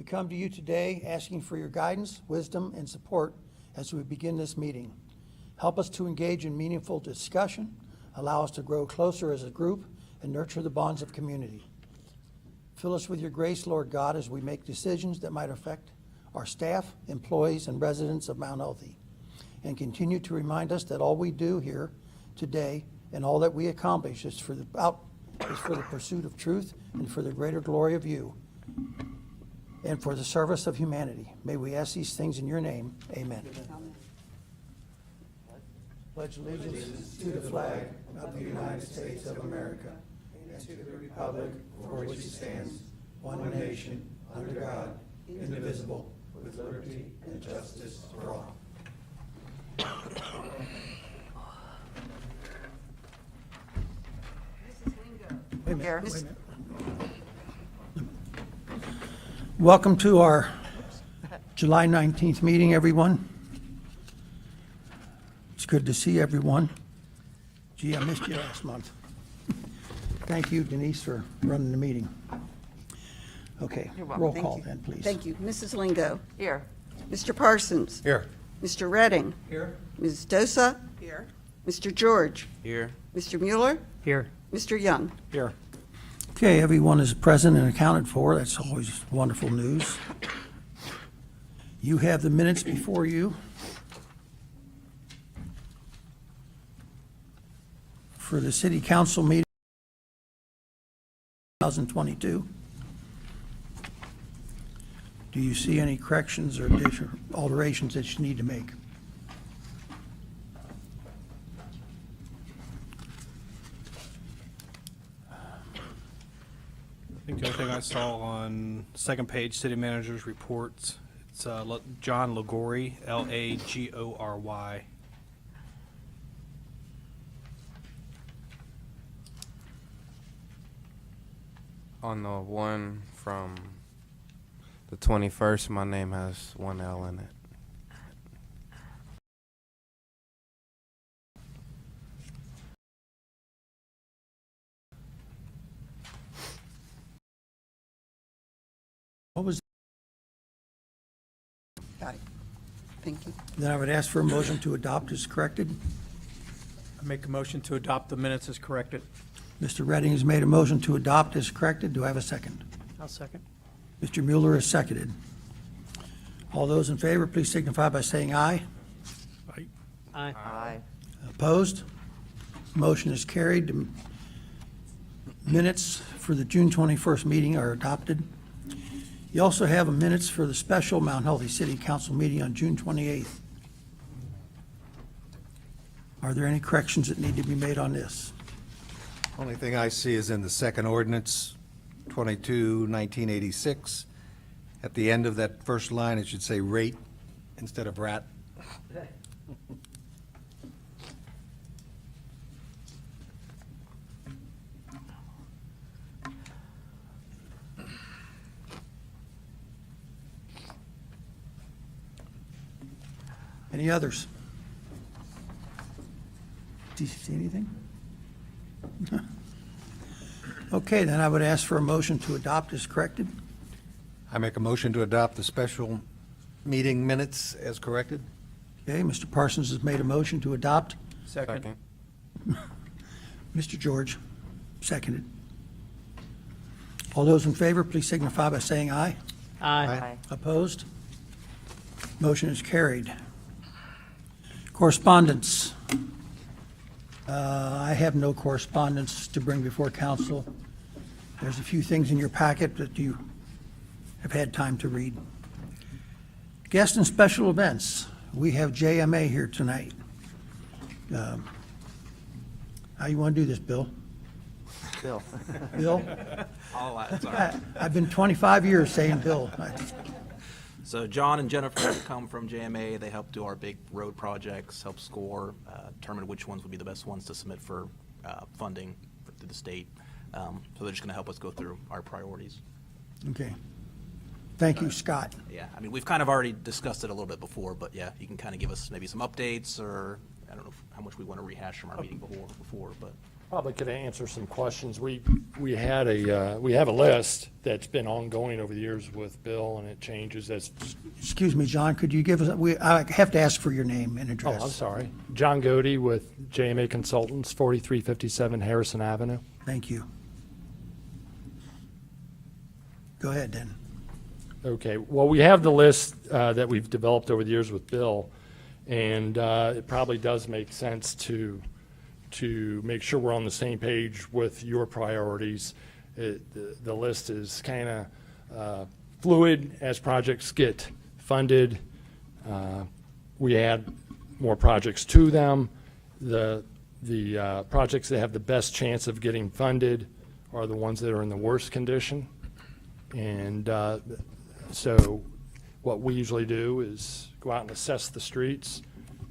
come to you today asking for your guidance, wisdom, and support as we begin this meeting. Help us to engage in meaningful discussion, allow us to grow closer as a group, and nurture the bonds of community. Fill us with your grace, Lord God, as we make decisions that might affect our staff, employees, and residents of Mount Healthy. And continue to remind us that all we do here today and all that we accomplish is for the pursuit of truth and for the greater glory of you and for the service of humanity. May we ask these things in your name. Amen. Amen. Pledge allegiance to the flag of the United States of America and to the republic for which it stands, one nation, under God, indivisible, with liberty and justice for all. Wait a minute. Welcome to our July 19th meeting, everyone. It's good to see everyone. Gee, I missed you last month. Thank you, Denise, for running the meeting. Okay, roll call then, please. Thank you. Mrs. Lingo. Here. Mr. Parsons. Here. Mr. Redding. Here. Ms. Dosa. Here. Mr. George. Here. Mr. Mueller. Here. Mr. Young. Here. Okay, everyone is present and accounted for. That's always wonderful news. You have the minutes before you for the city council meeting 2022. Do you see any corrections or alterations that you need to make? I think the only thing I saw on second page, city manager's reports, it's John Lagory, Lagory. On the one from the 21st, my name has one L in it. What was? Got it. Thank you. Then I would ask for a motion to adopt as corrected. I make a motion to adopt the minutes as corrected. Mr. Redding has made a motion to adopt as corrected. Do I have a second? I'll second. Mr. Mueller has seconded. All those in favor, please signify by saying aye. Aye. Aye. Opposed? Motion is carried. The minutes for the June 21st meeting are adopted. You also have a minutes for the special Mount Healthy City Council meeting on June 28th. Are there any corrections that need to be made on this? Only thing I see is in the second ordinance, 22-1986. At the end of that first line, it should say rate instead of rat. Any others? Do you see anything? Okay, then I would ask for a motion to adopt as corrected. I make a motion to adopt the special meeting minutes as corrected. Okay, Mr. Parsons has made a motion to adopt. Second. Mr. George, seconded. All those in favor, please signify by saying aye. Aye. Opposed? Motion is carried. Correspondence. I have no correspondence to bring before council. There's a few things in your packet that you have had time to read. Guest and special events. We have JMA here tonight. How you want to do this, Bill? Bill. Bill? All that, sorry. I've been 25 years saying Bill. So John and Jennifer come from JMA. They help do our big road projects, help score, determine which ones would be the best ones to submit for funding through the state. So they're just going to help us go through our priorities. Okay. Thank you, Scott. Yeah, I mean, we've kind of already discussed it a little bit before, but yeah, you can kind of give us maybe some updates, or I don't know how much we want to rehash from our meeting before, but Probably could answer some questions. We have a list that's been ongoing over the years with Bill, and it changes as, Excuse me, John, could you give us, I have to ask for your name and oh, address. I'm sorry. John Godey with JMA Consultants, 4357 Harrison Avenue. Thank you. Go ahead, then. Okay, well, we have the list that we've developed over the years with Bill, and it probably does make sense to make sure we're on the same page with your priorities. The list is kind of fluid as projects get funded. We add more projects to them. The projects that have the best chance of getting funded are the ones that are in the worst condition. And so what we usually do is go out and assess the streets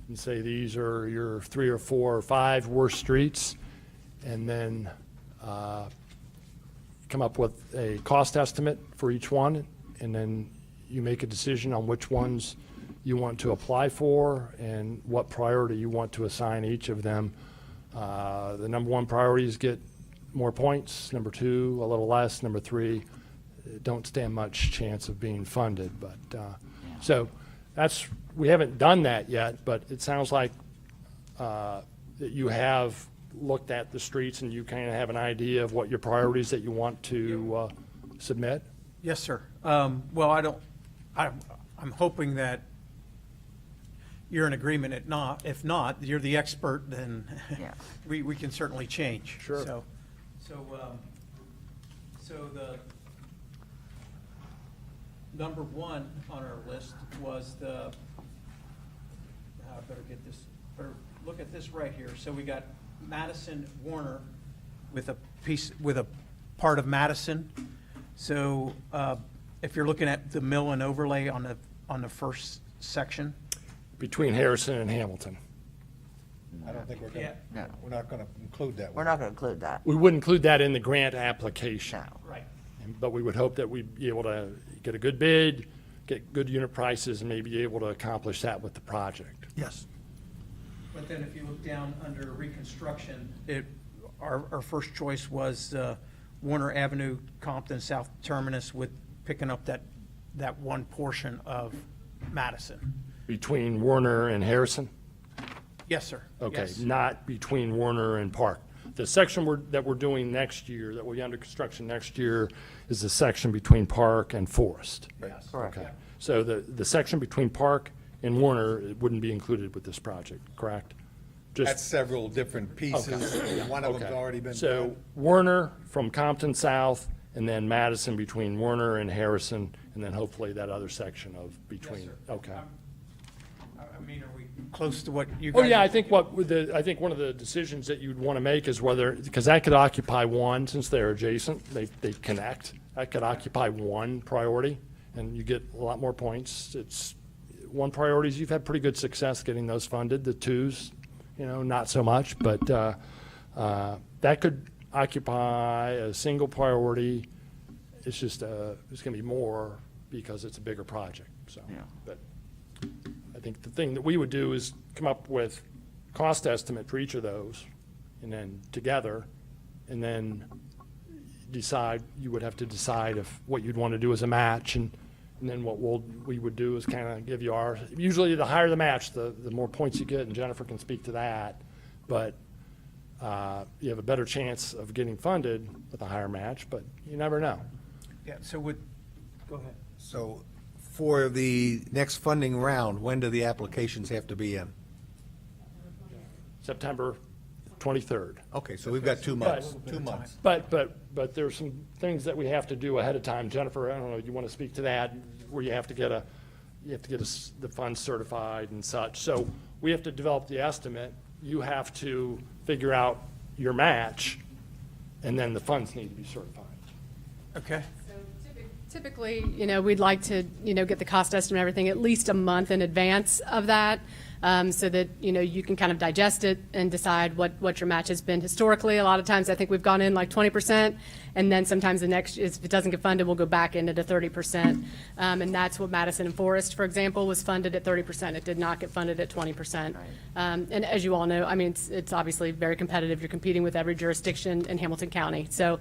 and say these are your 3 or 4 or 5 worst streets, and then come up with a cost estimate for each one, and then you make a decision on which ones you want to apply for and what priority you want to assign each of them. The number 1 priorities get more points, number 2 a little less, number 3 don't stand much chance of being funded. But so that's, we haven't done that yet, but it sounds like that you have looked at the streets and you kind of have an idea of what your priorities that you want to submit. Yes, sir. Well, I'm hoping that you're in agreement. If not, you're the expert, then Yeah. we can certainly change. Sure. So the number 1 on our list was I better look at this right here. So we got Madison Warner with a part of Madison. So if you're looking at the mill and overlay on the first section. Between Harrison and Hamilton. I don't think Yeah. No. we're not going to include that We're one. not going to include that. We would include that in the grant application. No. Right. But we would hope that we'd be able to get a good bid, get good unit prices, and maybe be able to accomplish that with the project. Yes. But then if you look down under reconstruction, our first choice was Warner Avenue, Compton, South Terminus, with picking up that one portion of Madison. Between Warner and Harrison? Yes, sir. Okay, Yes. not between Warner and Park. The section that we're doing next year, that will be under construction next year, is the section between Park and Forest. Yes. Correct. Okay, so the section between Park and Warner, it wouldn't be included with this project, correct? Just That's several different pieces. One of them's okay. already been So done. Warner from Compton South, and then Madison between Warner and Harrison, and then hopefully that other section of between. Yes, sir. Okay. I mean, are we close to what you Oh, guys? yeah, I think I think one of the decisions that you'd want to make is whether, because that could occupy one, since they're adjacent, they connect. That could occupy one priority, and you get a lot more points. It's, one priority is you've had pretty good success getting those funded. The 2s, not so much, but that could occupy a single priority. It's just, it's going to be more because it's a bigger project, so. Yeah. But I think the thing that we would do is come up with cost estimate for each of those, and then together, and then you would have to decide if what you'd want to do as a match, and then what we would do is kind of give you usually the higher the match, the more points you get, and Jennifer can speak to that, but you have a better chance of getting funded with a higher match, but you never know. Yeah, so go ahead. So for the next funding round, when do the applications have to be in? September 23rd. Okay, so we've got 2 months. But- 2 months. But there's some things that we have to do ahead of time. Jennifer, I don't know, you want to speak to that, where you have to get the funds certified and such. So we have to develop the estimate. You have to figure out your match, and then the funds need to be certified. Okay. Typically, we'd like to, get the cost estimate and everything at least a month in advance of that. so that, you can kind of digest it and decide what your match has been historically. A lot of times, I think we've gone in like 20%, and then sometimes the next, if it doesn't get funded, we'll go back into the 30%. And that's what Madison and Forest, for example, was funded at 30%. It did not get funded at 20%. And as you all know, I mean, it's obviously very competitive. You're competing with every jurisdiction in Hamilton County. So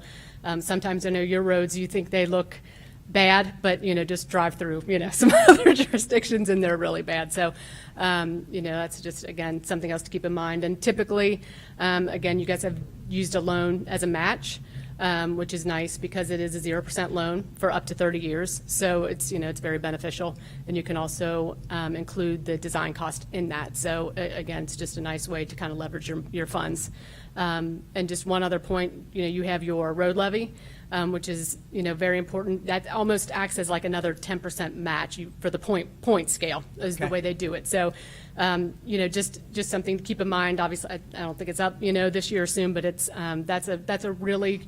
sometimes I know your roads, you think they look bad, but, just drive through, some other jurisdictions and they're really bad. So, that's just, again, something else to keep in mind. And typically, again, you guys have used a loan as a match, which is nice because it is a 0% loan for up to 30 years. So it's, it's very beneficial. And you can also include the design cost in that. So again, it's just a nice way to kind of leverage your funds. And just one other point, you have your road levy, which is, very important. That almost acts as like another 10% match for the point scale is the way they do it. So, just something to keep in mind. Obviously, I don't think it's up, this year soon, but it's, that's a really,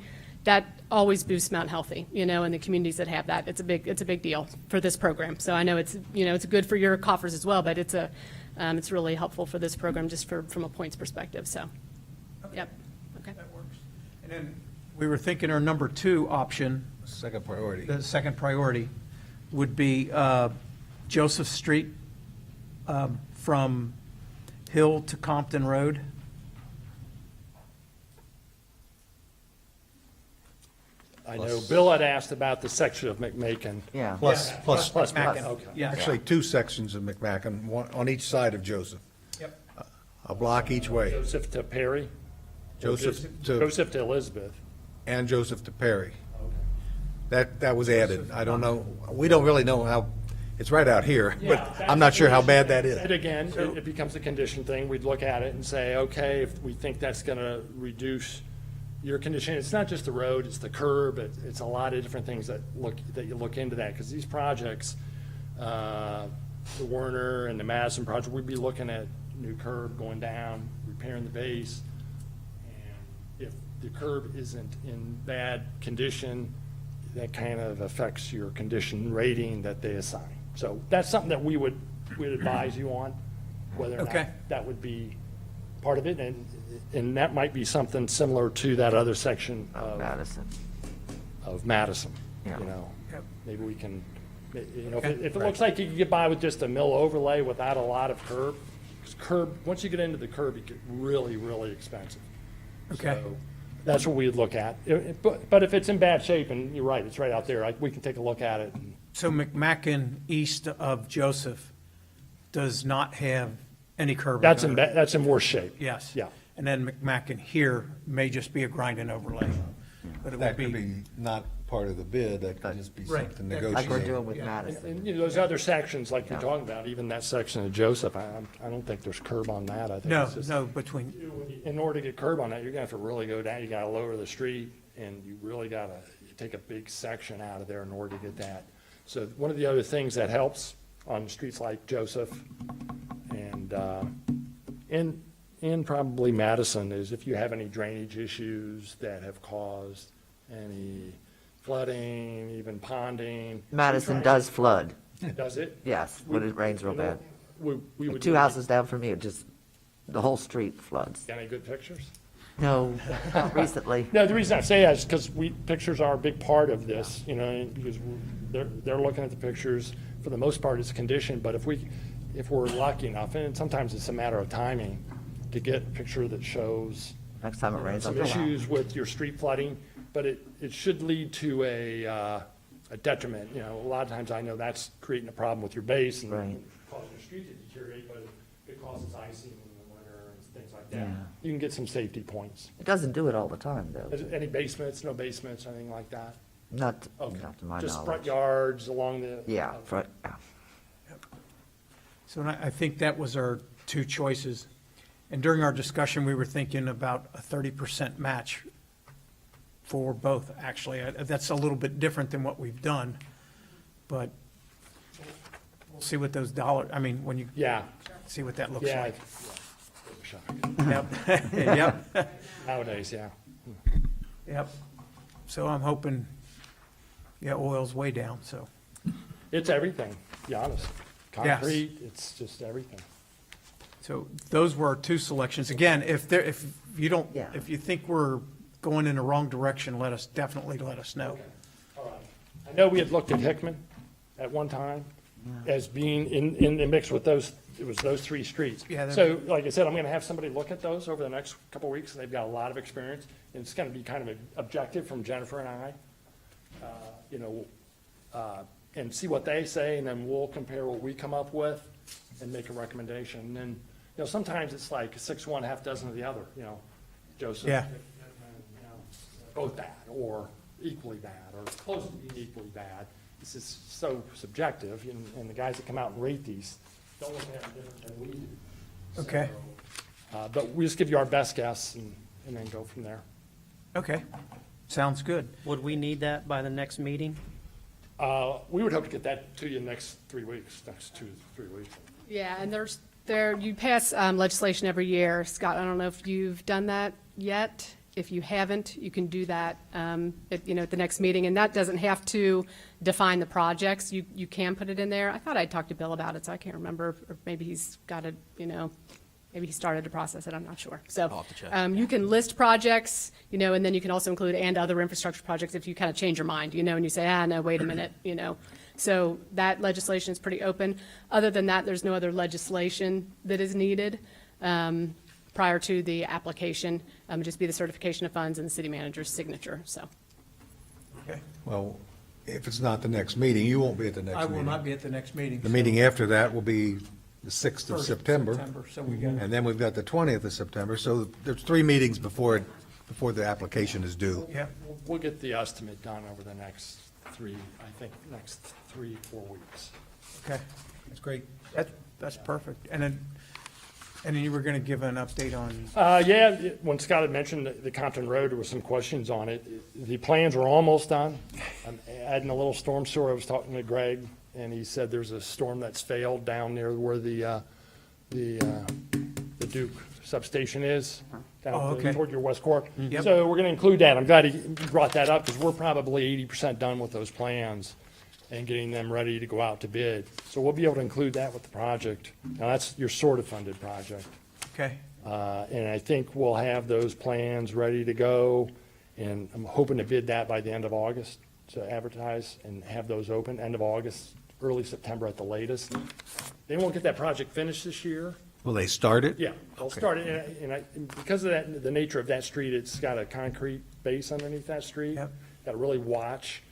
that always boosts Mount Healthy, and the communities that have that. It's a big deal for this program. So I know it's, it's good for your coffers as well, but it's really helpful for this program just from a points perspective. So, yep. Okay. That works. And then we were thinking our number 2 option, Second priority. the second priority, would be Joseph Street from Hill to Compton Road. I know Bill had asked about the section of McMakin. Yeah. Plus McMacken. Okay. Yeah. actually 2 sections of McMacken, one on each side of Joseph, Yep. a block each way. Joseph to Perry? Joseph to, Joseph to Elizabeth. and Joseph to Perry. That was added. I don't know, we don't really know how, it's right out here, but I'm not sure how bad that is. And again, it becomes a condition thing. We'd look at it and say, okay, if we think that's going to reduce your condition, it's not just the road, it's the curb, it's a lot of different things that you look into that. Because these projects, the Werner and the Madison project, we'd be looking at new curb going down, repairing the base. And if the curb isn't in bad condition, that kind of affects your condition rating that they assign. So that's something that we'd advise you on, whether or not Okay. that would be part of it. And that might be something similar to that other section Madison. of Madison, Yeah. Yep. Maybe we can, if Okay. it looks like you can get by with just a mill overlay without a lot of curb, because once you get into the curb, it gets really, really expensive. Okay. So that's what we'd look at. But if it's in bad shape, and you're right, it's right out there, we can take a look at it. So McMacken east of Joseph does not have any curb. That's in worse shape. Yes. Yeah. And then McMacken here may just be a grind and overlay. But it That would could be, be not part of the bid, that could just be Right. something Like Like we're negotiated. doing with Madison. And, those other sections like you're talking about, even that section of Joseph, I don't think there's curb on that. I think it's just, no, between, in order to get curb on that, you're gonna have to really go down, you gotta lower the street, and you really gotta take a big section out of there in order to get that. So one of the other things that helps on streets like Joseph and probably Madison is if you have any drainage issues that have caused any flooding, even ponding. Madison does flood. Does it? Yes, when it rains real bad. We would. 2 houses down from me, it just, the whole street floods. Got any good pictures? No, not recently. No, the reason I say that is because pictures are a big part of this, because they're looking at the pictures. For the most part, it's condition, but if we're lucky enough, and sometimes it's a matter of timing, to get a picture that shows Next time it rains, I'll some go out. issues with your street flooding, but it should lead to a detriment. A lot of times I know that's creating a problem with your base and Right. causing your street to deteriorate, but it causes icing in the winter and things like that. Yeah. You can get some safety points. It doesn't do it all the time, though. Any basements, no basements, anything like that? Not, Okay. not to my Just front knowledge. yards along the. Yeah, front, yeah. so I think that was our 2 choices. And during our discussion, we were thinking about a 30% match for both, actually. That's a little bit different than what we've done, but we'll see what those when you Yeah, see what that looks yeah. like. Yeah. Yep, yep, Nowadays, yeah. yep. So I'm hoping, oil's way down, so. It's everything, to be honest. Yes. Concrete, it's just everything. So those were our two selections. Again, if you don't, Yeah. if you think we're going in the wrong direction, definitely let us know. All right. I know we had looked at Hickman at one time as being in the mix with those, it was those three streets. Yeah, So, like I said, I'm gonna have somebody look at those over the next couple of weeks, and they've got a lot of experience. And it's gonna be kind of objective from Jennifer and I, and see what they say, and then we'll compare what we come up with and make a recommendation. And then, sometimes it's like 6 1, half dozen of the other, Joseph. Yeah. Both bad, or equally bad, or close to being equally bad. This is so subjective, and the guys that come out and rate these don't look at it different than we do. Okay. So, but we just give you our best guess and then go from there. Okay, sounds good. Would we need that by the next meeting? We would hope to get that to you next 3 weeks, next 2 to 3 weeks. Yeah, and you pass legislation every year. Scott, I don't know if you've done that yet. If you haven't, you can do that, at the next meeting, and that doesn't have to define the projects. You can put it in there. I thought I talked to Bill about it, so I can't remember, or maybe he's got it, maybe he started to process it, I'm not sure. So, I'll have to check. you can list projects, and then you can also include and other infrastructure projects if you kind of change your mind, and you say, no, wait a minute, So that legislation is pretty open. Other than that, there's no other legislation that is needed prior to the application. Just be the certification of funds and the city manager's signature, so. Okay. Well, if it's not the next meeting, you won't be at the next I meeting. will not be at the next meeting. The meeting after that will be the 6th of 1st September. So we got, And then we've got the 20th of September, so there's 3 meetings before the application is due. yeah, We'll get the estimate done over the next 3 4 weeks. okay. That's great. That's perfect. And then you were going to give an update on, Yeah, when Scott had mentioned the Compton Road, there were some questions on it. The plans were almost done. I'm adding a little storm sewer. I was talking to Greg, and he said there's a storm that's failed down near where the Duke substation is, Oh, down okay. toward your West Cork. Yep. So we're gonna include that. I'm glad he brought that up, because we're probably 80% done with those plans and getting them ready to go out to bid. So we'll be able to include that with the project. Now, that's your sort of funded project. okay, And I think we'll have those plans ready to go, and I'm hoping to bid that by the end of August, to advertise and have those open, end of August, early September at the latest. They won't get that project finished this year. Will they start it? Yeah, they'll start it, and because of that, the nature of that street, it's got a concrete base underneath that street. Yep. Got to really watch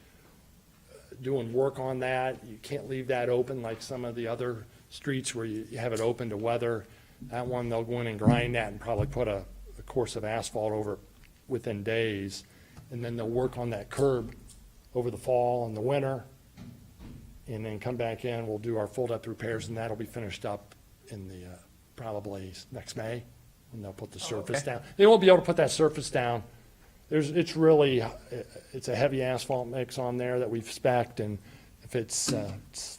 doing work on that. You can't leave that open like some of the other streets where you have it open to weather. That one, they'll go in and grind that and probably put a course of asphalt over it within days. And then they'll work on that curb over the fall and the winter. And then come back in, we'll do our full depth repairs, and that'll be finished up in the, probably next May, and they'll put the surface okay. down. They won't be able to put that surface down. It's really, it's a heavy asphalt mix on there that we've spec'd, and if it's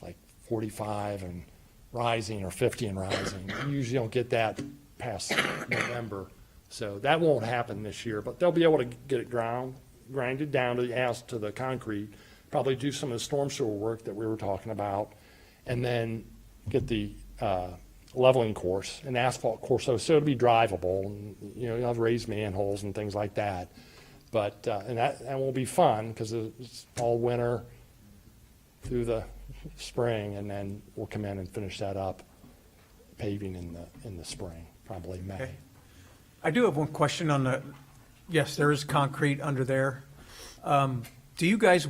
like 45 and rising or 50 and rising, you usually don't get that past November. So that won't happen this year, but they'll be able to get it grinded down to the concrete, probably do some of the storm sewer work that we were talking about, and then get the leveling course, an asphalt course, so it'll be drivable, and, you'll have raised manholes and things like that. But, and that will be fun, because it's all winter through the spring, and then we'll come in and finish that up, paving in the spring, probably May. Okay. I do have one question on yes, there is concrete under there. Do you guys,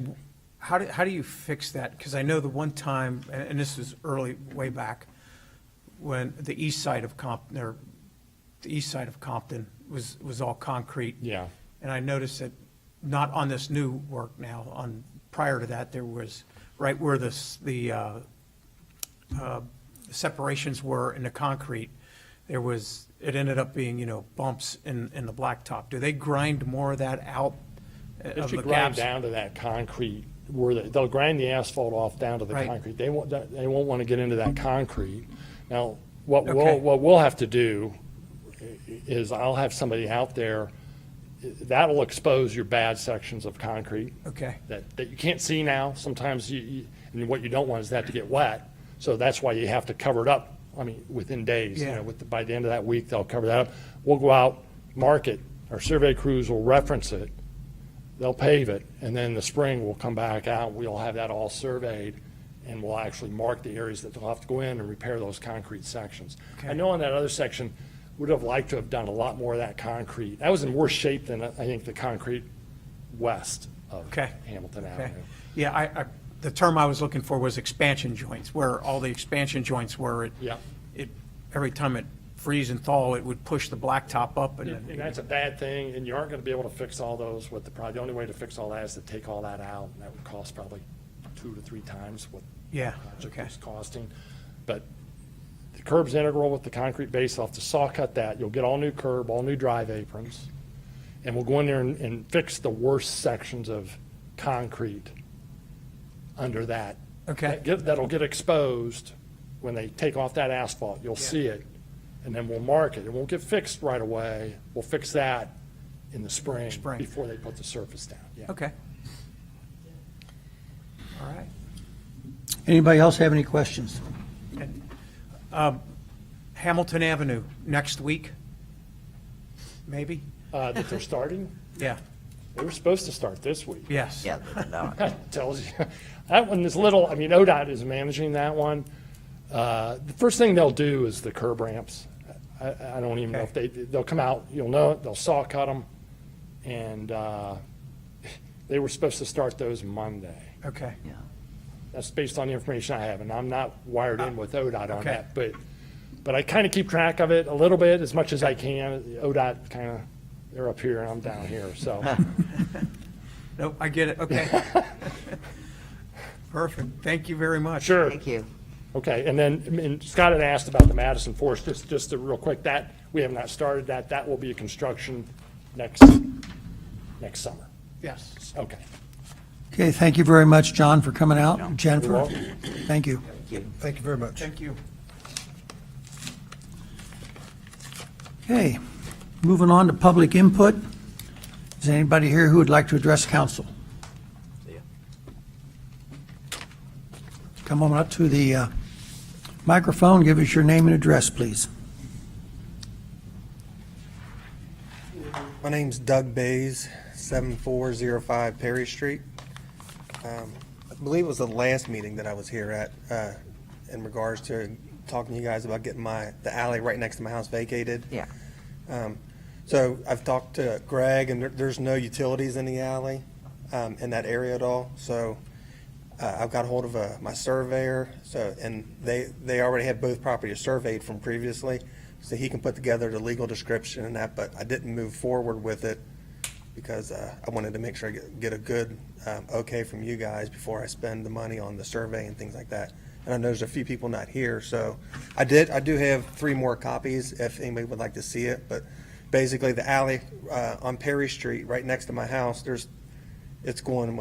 how do you fix that? Because I know the one time, and this was way back, when the east side of Compton was all concrete. Yeah. And I noticed that, not on this new work now, prior to that, there was, right where the separations were in the concrete, it ended up being, bumps in the blacktop. Do they grind more of that out? It of should the grind gaps? down to that concrete, where they'll grind the asphalt off down to the Right. concrete. They won't want to get into that concrete. Now, what Okay. we'll have to do is I'll have somebody out there, that'll expose your bad sections of concrete Okay, that you can't see now. Sometimes and what you don't want is that to get wet. So that's why you have to cover it up I mean, within days, Yeah. by the end of that week, they'll cover that up. We'll go out, mark it, our survey crews will reference it, they'll pave it, and then in the spring, we'll come back out, we'll have that all surveyed, and we'll actually mark the areas that they'll have to go in and repair those concrete sections. I know on that other section, would have liked to have done a lot more of that concrete. That was in worse shape than, I think, the concrete west of Okay. Hamilton Okay. Avenue. Yeah, the term I was looking for was expansion joints, where all the expansion joints were, Yeah. every time it freeze and thaw, it would push the blacktop up and And that's a bad thing, and you aren't gonna be able to fix all those with the only way to fix all that is to take all that out, and that would cost probably 2 to 3 times what Yeah, the project okay. was costing. But the curb's integral with the concrete base. I'll have to saw cut that. You'll get all new curb, all new drive aprons. And we'll go in there and fix the worst sections of concrete under that. Okay. That'll get exposed when they take off that asphalt. You'll see it, and then we'll mark it. It won't get fixed right away. We'll fix that in the spring before they put the surface down. Yeah. Okay. All right. Anybody else have any questions? Hamilton Avenue, next week? Maybe? That they're starting? Yeah, They were supposed to start this week. yes. Yeah, no. That tells you. That one is little, I mean, ODOT is managing that one. The first thing they'll do is the curb ramps. I don't even know if they'll come out, you'll know it, they'll saw cut them. And they were supposed to start those Monday. Okay. Yeah. That's based on the information I have, and I'm not wired in with ODOT on Okay. that. But I kind of keep track of it a little bit, as much as I can. ODOT kind of, they're up here and I'm down here, so. Nope, I get it, okay. Perfect, thank you very much. Sure. Thank you. Okay, and then, and Scott had asked about the Madison Forest, just to real quick, that, we have not started that. That will be a construction next summer. Yes. Okay. Okay, thank you very much, John, for coming out. Jennifer, You're welcome. thank you. Thank you very much. Thank you. Okay, moving on to public input. Is there anybody here who would like to address council? Come on up to the microphone, give us your name and address, please. My name's Doug Bays, 7405 Perry Street. I believe it was the last meeting that I was here at in regards to talking to you guys about getting the alley right next to my house vacated. Yeah. So I've talked to Greg, and there's no utilities in the alley in that area at all. So I've got a hold of my surveyor, and they already had both properties surveyed from previously, so he can put together the legal description and that, but I didn't move forward with it because I wanted to make sure I get a good okay from you guys before I spend the money on the survey and things like that. And I know there's a few people not here, so I do have 3 more copies if anybody would like to see it, but basically the alley on Perry Street, right next to my house, it's going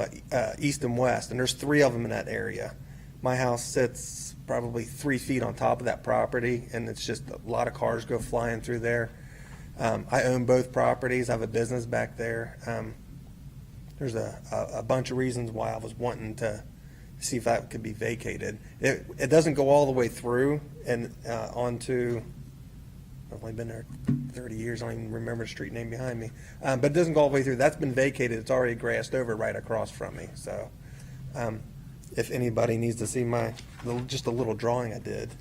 east and west, and there's 3 of them in that area. My house sits probably 3 feet on top of that property, and it's just a lot of cars go flying through there. I own both properties. I have a business back there. There's a bunch of reasons why I was wanting to see if that could be vacated. It doesn't go all the way through and onto, I've only been there 30 years, I don't even remember the street name behind me. But it doesn't go all the way through. That's been vacated. It's already grassed over right across from me. So if anybody needs to see just a little drawing I did,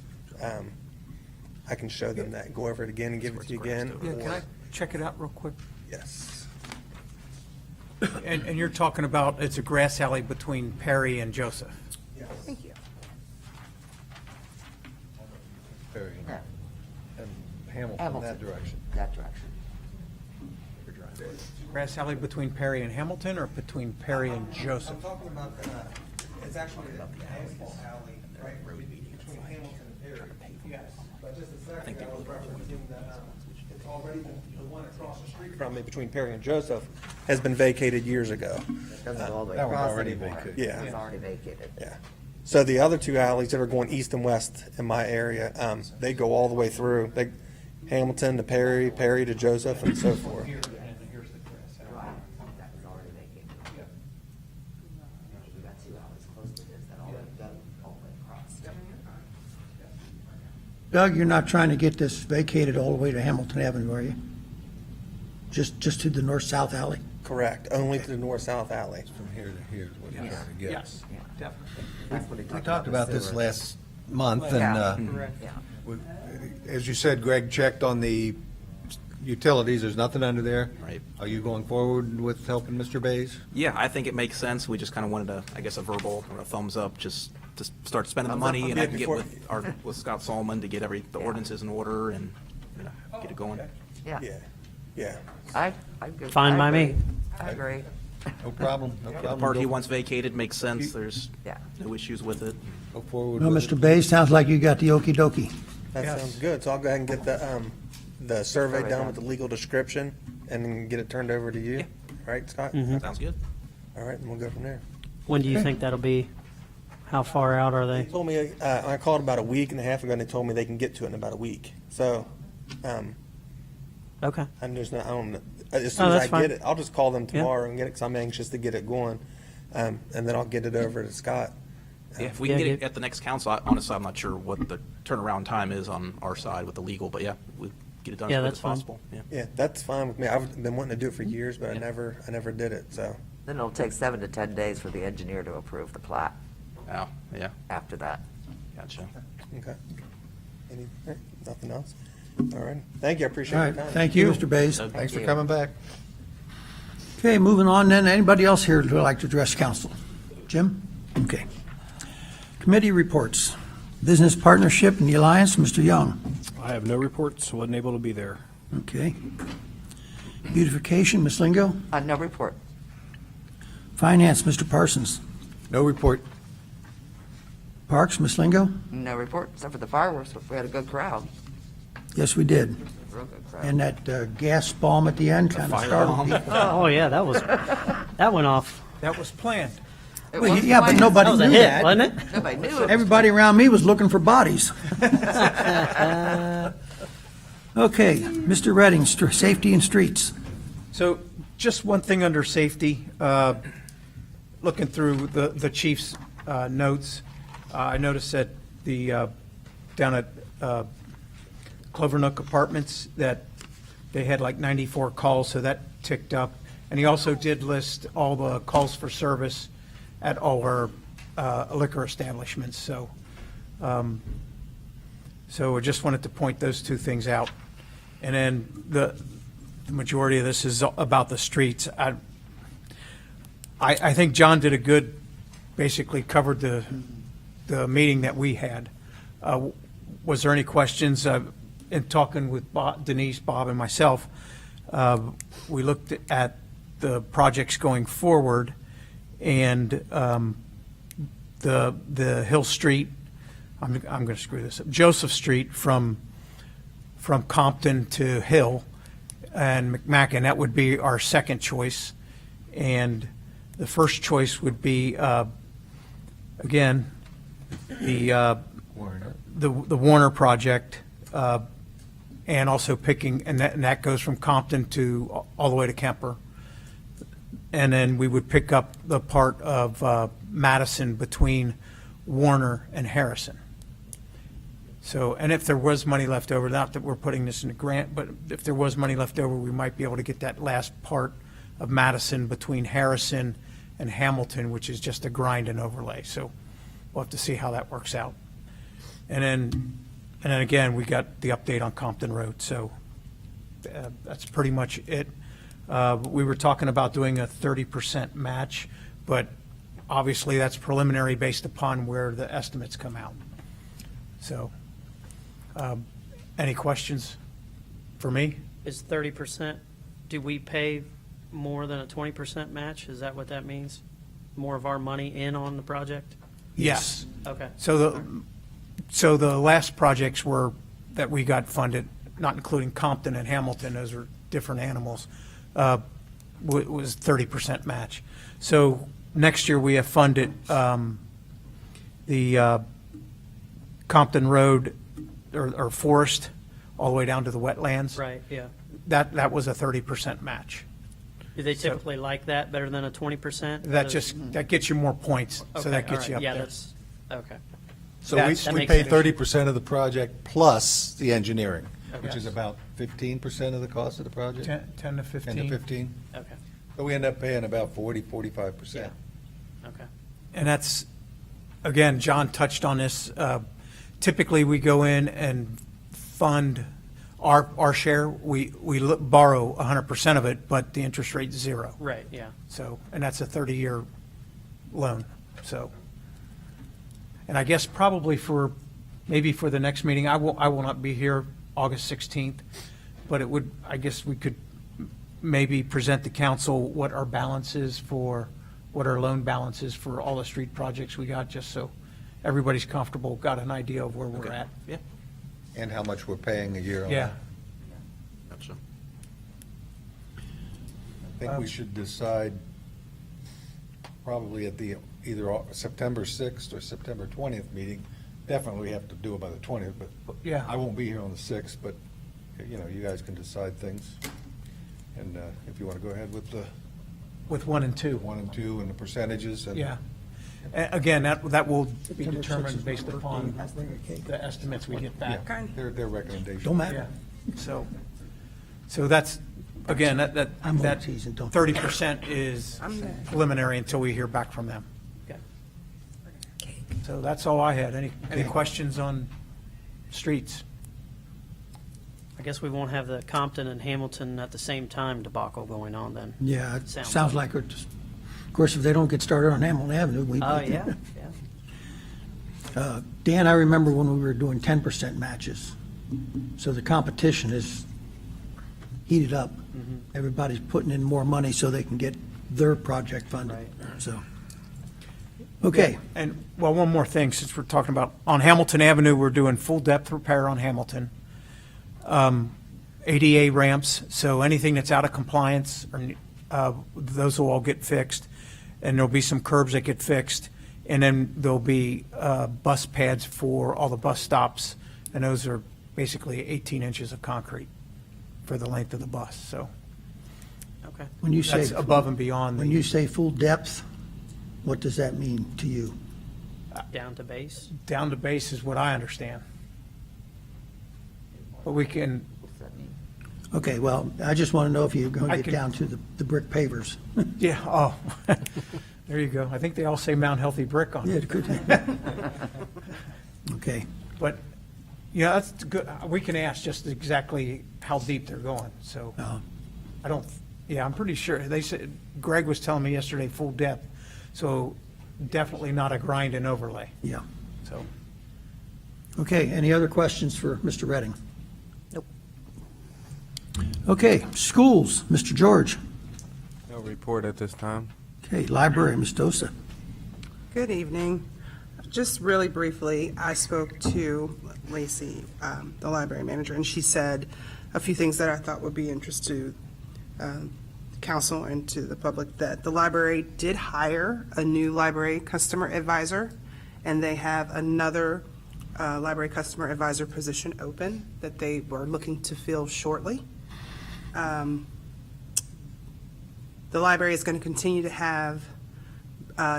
I can show them that, go over it again and give it to you again. Yeah, can I check it out real quick? Yes. And you're talking about, it's a grass alley between Perry and Joseph? Thank you. Perry Yeah. and Hamilton, that Hamilton. direction. That direction. Grass alley between Perry and Hamilton, or between Perry and I'm Joseph? talking about, it's actually the asphalt alley, right, between Hamilton and Perry. Yes. But just a second, I was referencing that, it's already, the one across the street from me, between Perry and Joseph, has been vacated years ago. Doesn't go all the way That one's across already anymore. vacated. Yeah. It's already vacated. Yeah. So the other 2 alleys that are going east and west in my area, they go all the way through. Hamilton to Perry, Perry to Joseph, and so forth. Right. That was already vacated. We got 2 alleys close to this that all go all the way across. Doug, you're not trying to get this vacated all the way to Hamilton Avenue, are you? Just to the north-south alley? Correct, only to the north-south alley. From here to here is what he's trying to get. Yes, definitely. We talked about this last month, and Yeah. Mm-hmm. we- as you said, Greg checked on the utilities, there's nothing under there. Right. Are you going forward with helping Mr. Bays? Yeah, I think it makes sense. We just kind of wanted a verbal or a thumbs up, just to start spending the money, and I can get with Scott Solomon to get the ordinances in order and, get it going. Yeah. Yeah. I'm good. Fine I by me. agree. I agree. No problem, no The problem. part he Go- wants vacated makes sense. There's Yeah. no issues with it. Go forward Well, with Mr. it. Bay, sounds like you got the okey-dokey. That Yes. sounds good. So I'll go ahead and get the survey Survey done done. with the legal description and then get it turned over to you. Yeah. Right, Scott? Sounds good. All right, and we'll go from there. When do you think that'll be? How far out are They they? told me, I called about a week and a half ago, and they told me they can get to it in about a week. So, Okay. and there's no, I don't know, as soon as that's I fine. get it, I'll just call them Yeah. tomorrow and get it, because I'm anxious to get it going. And then I'll get it over to Scott. Yeah, if we can Yeah, get it get- at the next council, honestly, I'm not sure what the turnaround time is on our side with the legal, but yeah, we get it done Yeah, as quick that's as fine. possible. Yeah. Yeah, that's fine with me. I've been wanting to do it for years, but I never did it, so. Then it'll take 7 to 10 days for the engineer to approve the plat Oh, yeah, after that. gotcha. Okay. Nothing else? All right. Thank you, I appreciate All your right, time. thank you, Mr. Bays. Thanks for you. coming back. Okay, moving on then. Anybody else here who'd like to address council? Jim? Okay. Committee reports. Business Partnership and the Alliance, Mr. Young. I have no reports, wasn't able to be there. Okay. Beautification, Ms. Lingo. No report. Finance, Mr. Parsons. No report. Parks, Ms. Lingo. No report, except for the fireworks. We had a good crowd. Yes, we did. Real good crowd. And that gas bomb at the end kind of fire startled bomb. people. Oh, yeah, that went off. That was planned. It Well, was yeah, but planned. nobody That was a knew hit, that. wasn't it? Nobody knew it. Everybody around me was looking for bodies. Okay, Mr. Redding, Safety and Streets. So just one thing under safety, looking through the chief's notes, I noticed that down at Clover Nook Apartments, that they had like 94 calls, so that ticked up. And he also did list all the calls for service at all our liquor establishments, so I just wanted to point those two things out. And then the majority of this is about the streets. I think John did a good, basically covered the meeting that we had. Was there any questions? In talking with Denise, Bob, and myself, we looked at the projects going forward, and the Hill Street, I'm going to screw this up, Joseph Street from Compton to Hill and McMacken, that would be our second choice. And the first choice would be, again, the Warner project, and also picking, and that goes from Compton to all the way to Kemper. And then we would pick up the part of Madison between Warner and Harrison. So, and if there was money left over, not that we're putting this in a grant, but if there was money left over, we might be able to get that last part of Madison between Harrison and Hamilton, which is just a grind and overlay. So we'll have to see how that works out. And then again, we got the update on Compton Road. So that's pretty much it. We were talking about doing a 30% match, but obviously that's preliminary based upon where the estimates come out. So, any questions for me? Is 30%, do we pay more than a 20% match? Is that what that means? More of our money in on the project? Yes. Okay. So the last projects that we got funded, not including Compton and Hamilton, those are different animals, was 30% match. So next year we have funded the Compton Road or Forest all the way down to the wetlands. Right, yeah. That was a 30% match. Do they typically like that better than a 20%? That gets you more points, so Okay, that all gets right. you up Yeah, there. that's, okay. So That's- we makes pay sense. 30% of the project plus the engineering, which is Yes. about 15% of the cost of the project? 10 to 15. 10 to 15? Okay, But we end up paying about 45%. okay. And that's, again, John touched on this. Typically, we go in and fund our share. We borrow 100% of it, but the interest rate's zero. Right, yeah. So, and that's a 30-year loan, so. And I guess probably maybe for the next meeting, I will not be here August 16th, but it would, I guess we could maybe present the council what our balance is what our loan balance is for all the street projects we got, just so everybody's comfortable, got an idea of where we're at. Yeah, And how much we're paying a year on Yeah. that. gotcha. I think we should decide probably at the either September 6th or September 20th meeting. Definitely we have to do it by the 20th, but Yeah. I won't be here on the 6th, but, you know, you guys can decide things. And if you want to go ahead with the With 1 and 2. 1 and 2 and the percentages. And Yeah. Again, that will be September 6th determined is based my birthday, upon and I bring a cake. the estimates we get back. Yeah, their recommendation. Don't Yeah, matter. so that's, again, that I'm only that teasing, don't- 30% is preliminary until we hear back from them. Okay. So that's all I had. Any questions on streets? I guess we won't have the Compton and Hamilton at the same time debacle going on then. Yeah, it Sounds sounds like it. Of course, if they don't get started on Hamilton Avenue, we. Oh, yeah, yeah. Dan, I remember when we were doing 10% matches. So the competition is heated up. Mm-hmm. Everybody's putting in more money so they can get their project funded, Right. so. Okay, And, well, one more thing, since we're talking about, on Hamilton Avenue, we're doing full depth repair on Hamilton. ADA ramps, so anything that's out of compliance, those will all get fixed. And there'll be some curbs that get fixed. And then there'll be bus pads for all the bus stops. And those are basically 18 inches of concrete for the length of the bus, so Okay. when you say. that's above and beyond When you the, say full depth, what does that mean to you? Down to base? down to base is what I understand. But we can, Okay, well, I just want to know if you're going I to get can- down to the brick pavers. yeah, oh, there you go. I think they all say Mount Healthy Brick on Yeah, it. it could. Okay, But, yeah, that's good. We can ask just exactly how deep they're going, so. I don't, yeah, I'm pretty sure. They said, Greg was telling me yesterday, full depth, so definitely not a grind and overlay, yeah. so. Okay, any other questions for Mr. Redding? Nope. Okay, schools, Mr. George. No report at this time. Okay, library, Ms. Dosa. Good evening. Just really briefly, I spoke to Lacey, the library manager, and she said a few things that I thought would be interest to council and to the public, that the library did hire a new library customer advisor, and they have another library customer advisor position open that they were looking to fill shortly. The library is going to continue to have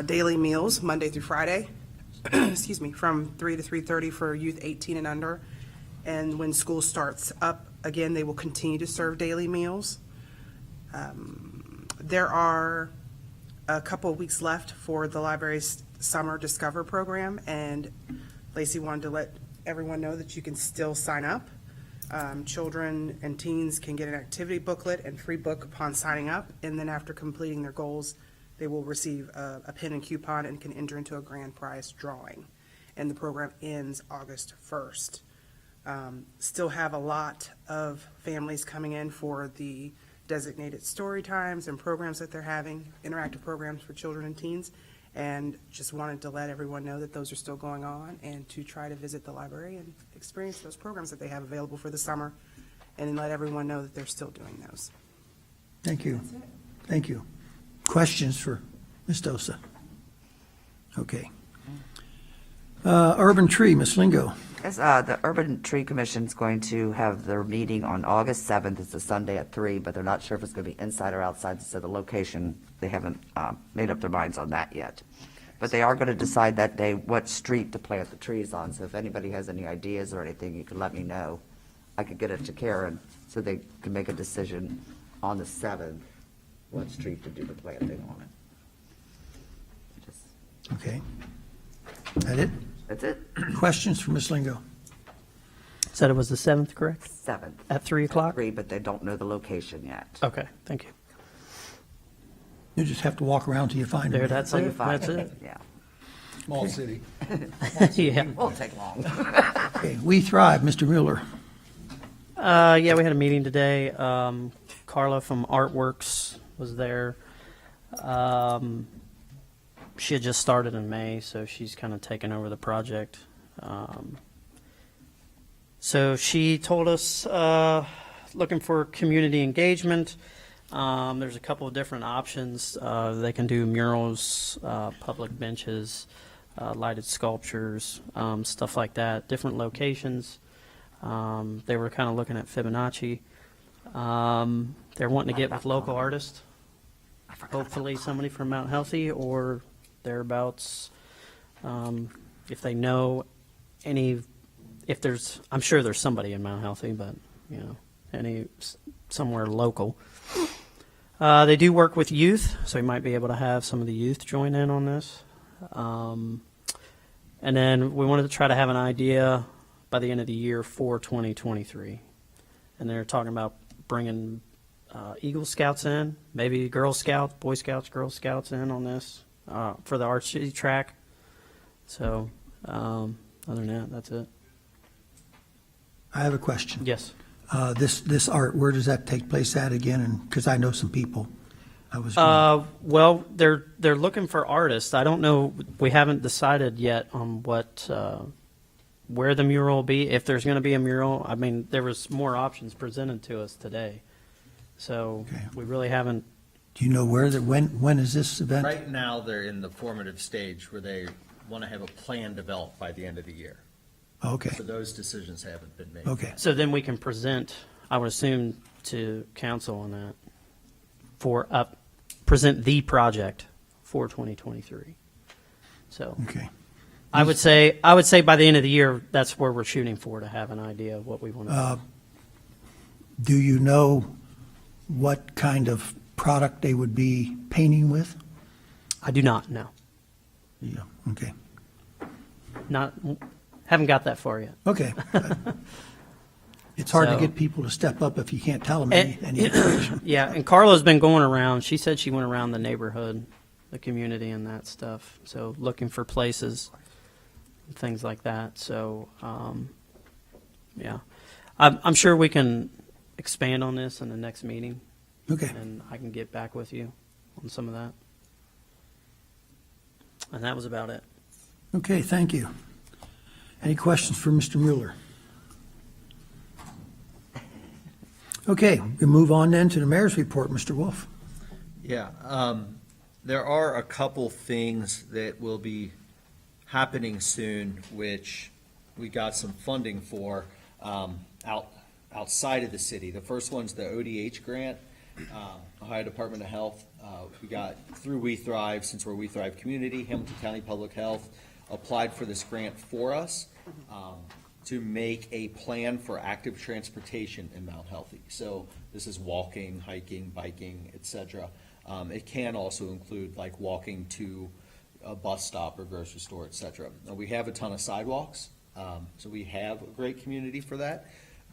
daily meals Monday through Friday, excuse me, from 3 to 3:30 for youth 18 and under. And when school starts up again, they will continue to serve daily meals. There are a couple of weeks left for the library's Summer Discover program, and Lacey wanted to let everyone know that you can still sign up. Children and teens can get an activity booklet and free book upon signing up, and then after completing their goals, they will receive a pin and coupon and can enter into a grand prize drawing. And the program ends August 1st. Still have a lot of families coming in for the designated story times and programs that they're having, interactive programs for children and teens. And just wanted to let everyone know that those are still going on and to try to visit the library and experience those programs that they have available for the summer, and let everyone know that they're still doing those. Thank you. Thank you. Questions for Ms. Dosa? Okay. Urban Tree, Ms. Lingo. Yes, the Urban Tree Commission's going to have their meeting on August 7th. It's a Sunday at 3, but they're not sure if it's going to be inside or outside, so the location, they haven't made up their minds on that yet. But they are going to decide that day what street to plant the trees on. So if anybody has any ideas or anything, you can let me know. I could get it to Karen so they can make a decision on the 7th, what street to do the planting on it. Just- Okay. That it? That's it. Questions for Ms. Lingo? Said it was the 7th, correct? 7th. At 3 o'clock? 3, but they don't know the location yet. Okay, thank you. You just have to walk around till you find There, them. that's So you it, find that's it. Yeah. Small city. Yeah. Won't take long. Okay, We Thrive, Mr. Mueller. Yeah, we had a meeting today. Carla from Artworks was there. She had just started in May, so she's kind of taken over the project. So she told us, looking for community engagement. There's a couple of different options. They can do murals, public benches, lighted sculptures, stuff like that, different locations. They were kind of looking at Fibonacci. They're wanting to get with local artists, hopefully somebody from Mount Healthy or thereabouts. If they know any, if there's, I'm sure there's somebody in Mount Healthy, but, you know, somewhere local. They do work with youth, so we might be able to have some of the youth join in on this. And then we wanted to try to have an idea by the end of the year for 2023. And they're talking about bringing Eagle Scouts in, maybe Girl Scouts, Boy Scouts, Girl Scouts in on this for the archery track. So other than that, that's it. I have a question. Yes. This art, where does that take place at again? And because I know some people. Well, they're looking for artists. I don't know. We haven't decided yet on what where the mural will be. If there's going to be a mural, I mean, there was more options presented to us today, so Okay. we really haven't. Do you know where, when is this event? Right now, they're in the formative stage where they want to have a plan developed by the end of the year. Okay, So those decisions haven't been made. okay. So then we can present, I would assume, to council on that for present the project for 2023. So Okay. I would say by the end of the year, that's where we're shooting for, to have an idea of what we want to do. Do you know what kind of product they would be painting with? I do not know. Yeah, okay. Haven't got that far yet. Okay. It's hard to So- get people to step up if you can't tell them And- any information. Yeah, and Carla's been going around. She said she went around the neighborhood, the community and that stuff. So looking for places, things like that. So, yeah. I'm sure we can expand on this in the next meeting, Okay. and I can get back with you on some of that. And that was about it. Okay, thank you. Any questions for Mr. Mueller? Okay, we move on then to the mayor's report, Mr. Wolf. Yeah, there are a couple things that will be happening soon, which we got some funding for outside of the city. The first one's the ODH grant, Ohio Department of Health. We got through We Thrive, since we're a We Thrive community, Hamilton County Public Health applied for this grant for us to make a plan for active transportation in Mount Healthy. So this is walking, hiking, biking, etc. It can also include like walking to a bus stop or grocery store, etc. Now, we have a ton of sidewalks, so we have a great community for that,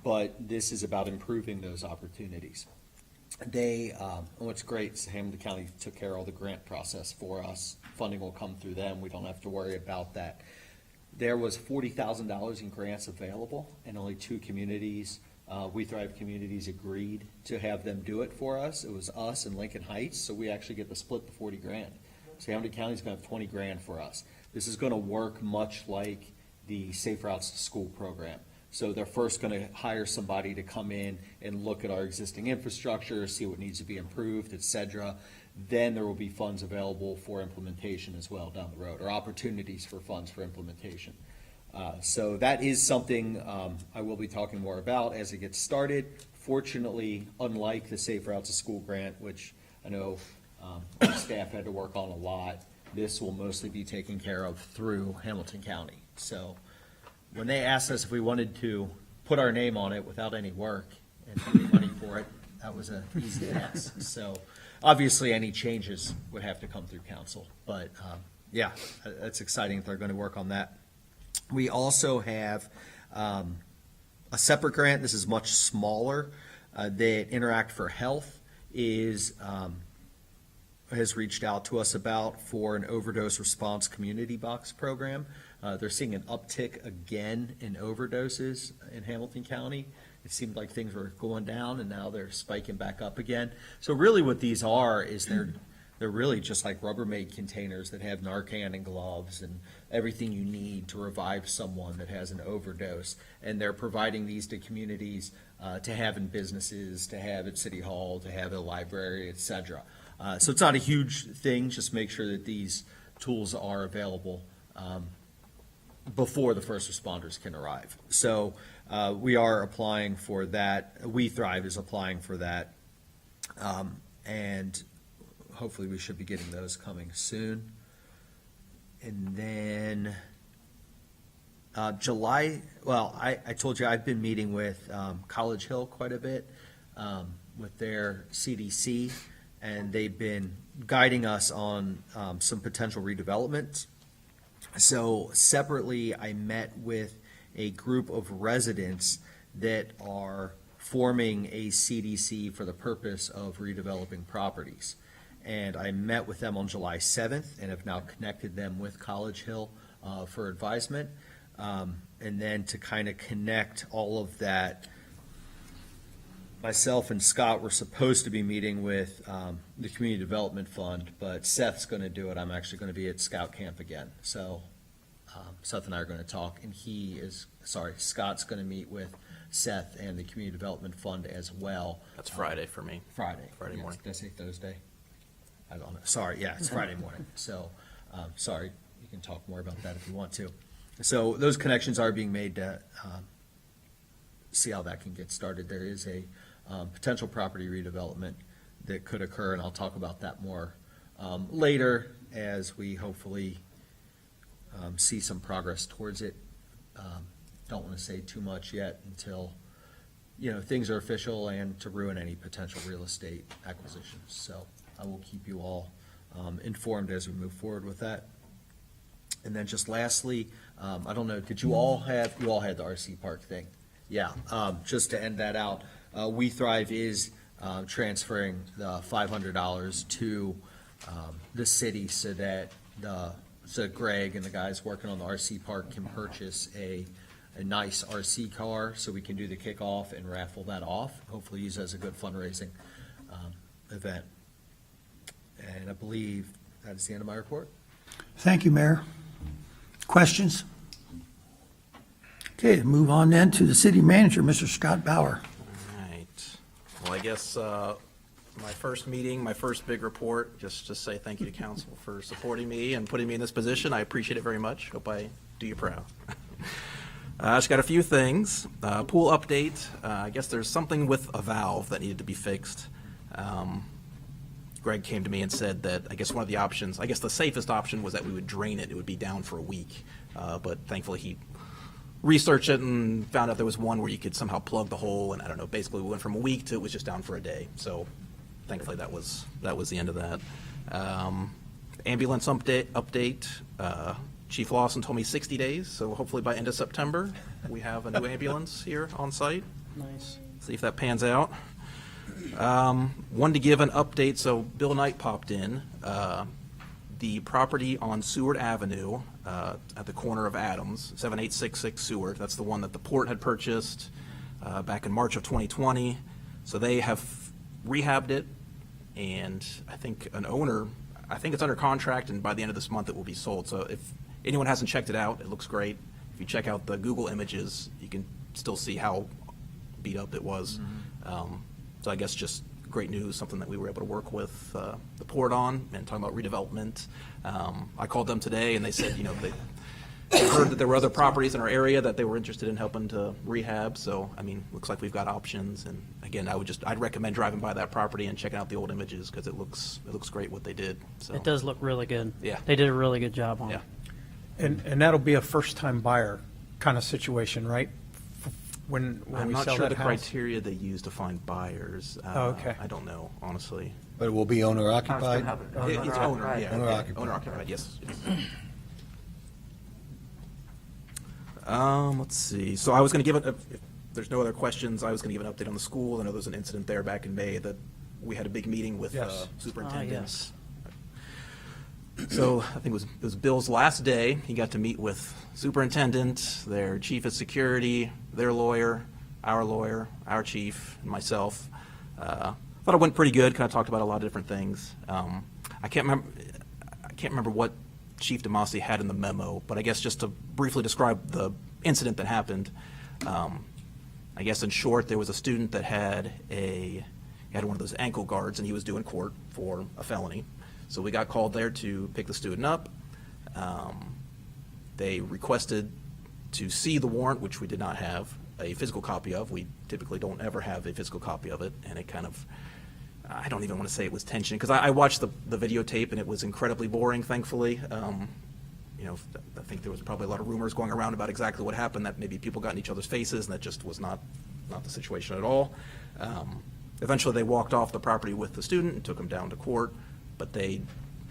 but this is about improving those opportunities. What's great is Hamilton County took care of all the grant process for us. Funding will come through them. We don't have to worry about that. There was $40,000 in grants available, and only 2 communities, We Thrive communities, agreed to have them do it for us. It was us and Lincoln Heights, so we actually get to split the 40 grand. So Hamilton County's going to have 20 grand for us. This is going to work much like the Safe Routes to School program. So they're first going to hire somebody to come in and look at our existing infrastructure, see what needs to be improved, et cetera. Then there will be funds available for implementation as well down the road, or opportunities for funds for implementation. So that is something I will be talking more about as it gets started. Fortunately, unlike the Safe Routes to School grant, which I know our staff had to work on a lot, this will mostly be taken care of through Hamilton County. So when they asked us if we wanted to put our name on it without any work and pay money for it, that was an easy yes. So obviously, any changes would have to come through council. But yeah, that's exciting that they're going to work on that. We also have a separate grant. This is much smaller. That Interact for Health has reached out to us about for an overdose response community box program. They're seeing an uptick again in overdoses in Hamilton County. It seemed like things were going down, and now they're spiking back up again. So really what these are is they're really just like Rubbermaid containers that have Narcan and gloves and everything you need to revive someone that has an overdose. And they're providing these to communities to have in businesses, to have at City Hall, to have at a library, et cetera. So it's not a huge thing, just make sure that these tools are available before the first responders can arrive. So we are applying for that. We Thrive is applying for that. And hopefully we should be getting those coming soon. And then July, well, I told you I've been meeting with College Hill quite a bit with their CDC, and they've been guiding us on some potential redevelopment. So separately, I met with a group of residents that are forming a CDC for the purpose of redeveloping properties. And I met with them on July 7th and have now connected them with College Hill for advisement. And then to kind of connect all of that, myself and Scott were supposed to be meeting with the Community Development Fund, but Seth's going to do it. I'm actually going to be at Scout Camp again. So Seth and I are going to talk, and Scott's going to meet with Seth and the Community Development Fund as well. That's Friday for me. Friday morning. Did I say Thursday? I don't know. Sorry, yeah, it's Friday morning. So, sorry, you can talk more about that if you want to. So those connections are being made to see how that can get started. There is a potential property redevelopment that could occur, and I'll talk about that more later as we hopefully see some progress towards it. Don't want to say too much yet until things are official and to ruin any potential real estate acquisitions. So I will keep you all informed as we move forward with that. And then just lastly, I don't know, did you all had the RC Park thing? Yeah, just to end that out, We Thrive is transferring the $500 to the city so that Greg and the guys working on the RC Park can purchase a nice RC car so we can do the kickoff and raffle that off. Hopefully use it as a good fundraising event. And I believe that is the end of my report. Thank you, Mayor. Questions? Okay, move on then to the city manager, Mr. Scott Bauer. All right. Well, I guess my first meeting, my first big report, just to say thank you to council for supporting me and putting me in this position. I appreciate it very much. Hope I do you proud. I just got a few things. Pool update. I guess there's something with a valve that needed to be fixed. Greg came to me and said that I guess one of the options, I guess the safest option was that we would drain it. It would be down for a week. But thankfully he researched it and found out there was one where you could somehow plug the hole. And I don't know, basically we went from a week to it was just down for a day. So thankfully that was the end of that. Ambulance update. Chief Lawson told me 60 days. So hopefully by end of September, we have a new ambulance here on site. Nice. See if that pans out. Wanted to give an update. So Bill Knight popped in. The property on Seward Avenue at the corner of Adams, 7866 Seward, that's the one that the port had purchased back in March of 2020. So they have rehabbed it, and I think it's under contract, and by the end of this month it will be sold. So if anyone hasn't checked it out, it looks great. If you check out the Google images, you can still see how beat up it was. So I guess just great news, something that we were able to work with the port on and talking about redevelopment. I called them today and they said, I heard that there were other properties in our area that they were interested in helping to rehab, so, I mean, looks like we've got options, and again, I'd recommend driving by that property and checking out the old images, because it looks great what they did, so. It does look really good. Yeah. They did a really good job on it. Yeah. And that'll be a first-time buyer kind of situation, right? When I'm we not sell sure that the house? criteria they use to find buyers. Oh, okay. I don't know, honestly. But it will be owner occupied? It's owner, yeah. Owner yeah, occupied. Owner occupied, yes. Let's see. So I was going to give it, if there's no other questions, I was going to give an update on the school. I know there was an incident there back in May that we had a big meeting with Yes. superintendents. So I think it was Bill's last day. He got to meet with superintendent, their chief of security, their lawyer, our chief, and myself. Thought it went pretty good. Kind of talked about a lot of different things. I can't remember what Chief DeMasi had in the memo, but I guess just to briefly describe the incident that happened. I guess in short, there was a student that had one of those ankle guards, and he was due in court for a felony. So we got called there to pick the student up. They requested to see the warrant, which we did not have a physical copy of. We typically don't ever have a physical copy of it, and it kind of, I don't even want to say it was tension, because I watched the videotape, and it was incredibly boring, thankfully. I think there was probably a lot of rumors going around about exactly what happened, that maybe people got in each other's faces, and that just was not the situation at all. Eventually, they walked off the property with the student and took him down to court, but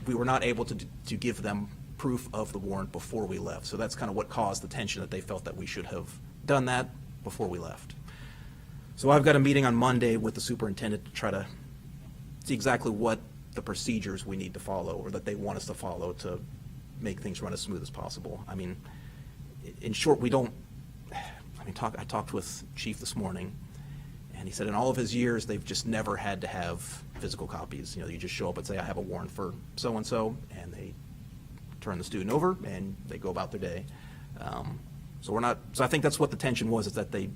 we were not able to give them proof of the warrant before we left. So that's kind of what caused the tension, that they felt that we should have done that before we left. So I've got a meeting on Monday with the superintendent to try to see exactly what the procedures we need to follow, or that they want us to follow, to make things run as smooth as possible. I mean, in short, I talked with Chief this morning, and he said in all of his years, they've just never had to have physical copies. You just show up and say, I have a warrant for so-and-so, and they turn the student over, and they go about their day. So I think that's what the tension was, is that it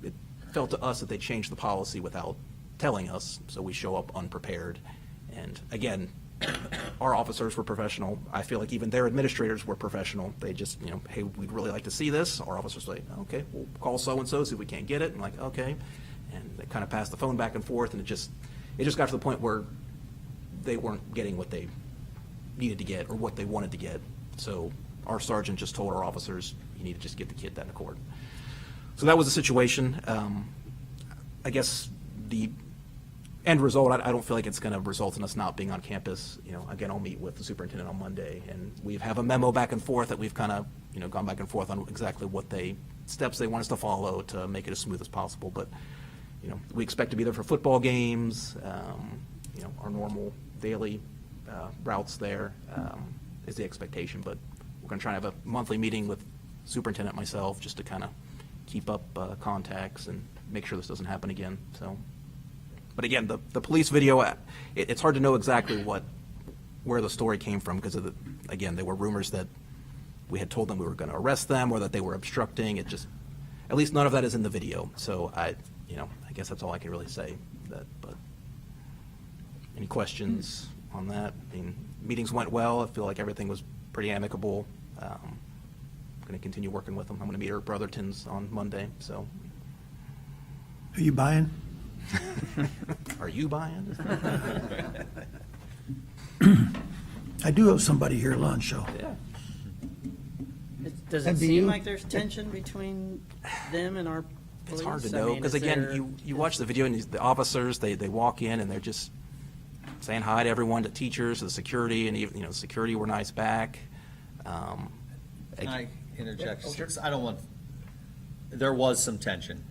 felt to us that they changed the policy without telling us, so we show up unprepared. And again, our officers were professional. I feel like even their administrators were professional. They just, hey, we'd really like to see this. Our officers say, okay, we'll call so-and-so, see if we can't get it. And like, okay. And they kind of passed the phone back and forth, and it just got to the point where they weren't getting what they needed to get, or what they wanted to get. So our sergeant just told our officers, you need to just get the kid down to court. So that was the situation. I guess the end result, I don't feel like it's going to result in us not being on campus. Again, I'll meet with the superintendent on Monday, and we have a memo back and forth that we've kind of, gone back and forth on exactly what steps they want us to follow to make it as smooth as possible. But, we expect to be there for football games, our normal daily routes there is the expectation. But we're going to try and have a monthly meeting with superintendent and myself, just to kind of keep up contacts and make sure this doesn't happen again. So. But again, the police video, it's hard to know exactly where the story came from, because again, there were rumors that we had told them we were going to arrest them, or that they were obstructing. At least none of that is in the video. So I guess that's all I can really say. But any questions on that? I mean, meetings went well. I feel like everything was pretty amicable. I'm going to continue working with them. I'm going to meet her at Brotherton's on Monday. So. Are you buying? Are you buying? I do owe somebody here lunch, so. Yeah. Does it That'd be seem you. like there's tension between them and our police? It's hard to I know, mean, because is again, there- you watch the video, and the officers, they walk in, and they're just saying hi to everyone, to teachers, to the security, and even, security were nice back. Can I interject? I don't want, there was some tension.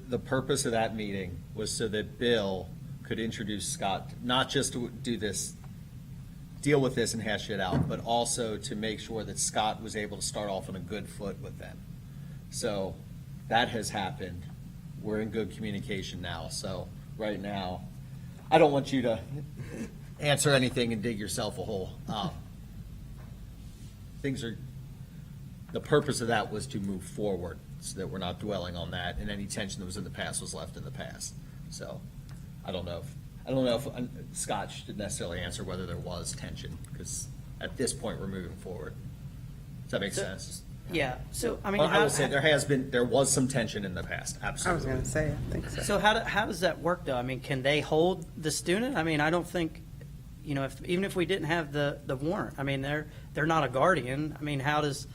The purpose of that meeting was so that Bill could introduce Scott, not just to deal with this and hash it out, but also to make sure that Scott was able to start off on a good foot with them. So that has happened. We're in good communication now. So right now, I don't want you to answer anything and dig yourself a hole. The purpose of that was to move forward, so that we're not dwelling on that, and any tension that was in the past was left in the past. So I don't know if Scott should necessarily answer whether there was tension, because at this point, we're moving forward. Does that make sense? Yeah, so, I mean, I will say, there was some tension in the past, I was absolutely. going to say, I think so. so how does that work, though? I mean, can they hold the student? I mean, I don't think, even if we didn't have the warrant, I mean, they're not a guardian. I mean, how does,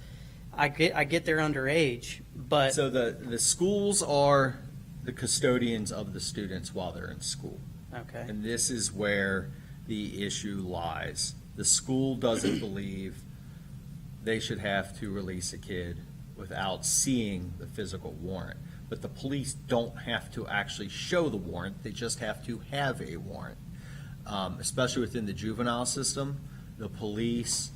I get they're underage, but. So the schools are the custodians of the students while they're in school. Okay. And this is where the issue lies. The school doesn't believe they should have to release a kid without seeing the physical warrant. But the police don't have to actually show the warrant, they just have to have a warrant. Especially within the juvenile system, the police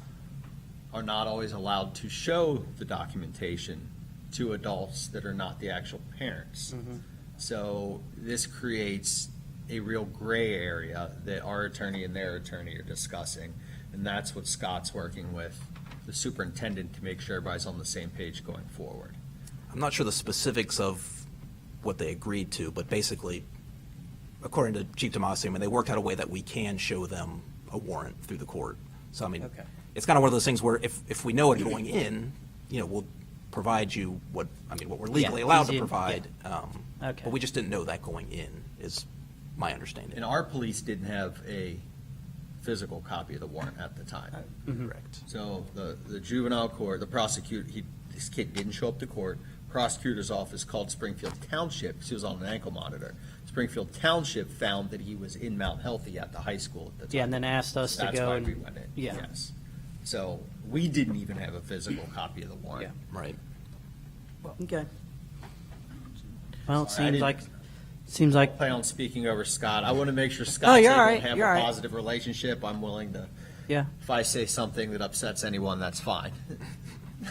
are not always allowed to show the documentation to adults that are not the actual parents. Mm-hmm. So this creates a real gray area that our attorney and their attorney are discussing. And that's what Scott's working with the superintendent to make sure everybody's on the same page going forward. I'm not sure the specifics of what they agreed to, but basically, according to Chief Tomasi, I mean, they worked out a way that we can show them a warrant through the court. So, I mean, Okay. it's kind of one of those things where if we know it going in, we'll provide you what we're legally allowed to easy, provide. Okay. But we just didn't know that going in, is my understanding. And our police didn't have a physical copy of the warrant at the time. Correct. So the juvenile court, the prosecutor, this kid didn't show up to court. Prosecutor's office called Springfield Township because he was on an ankle monitor. Springfield Township found that he was in Mount Healthy at the high school at the time. Yeah, and then asked us to That's go why and. we went in, Yeah. yes. So we didn't even have a physical copy of the warrant. Right. Okay. Well, it Sorry, I seems like, plan on speaking over Scott. I want to make sure Oh, Scott's you're able all to right, have you're all a right. positive relationship. I'm willing to, yeah. if I say something that upsets anyone, that's fine.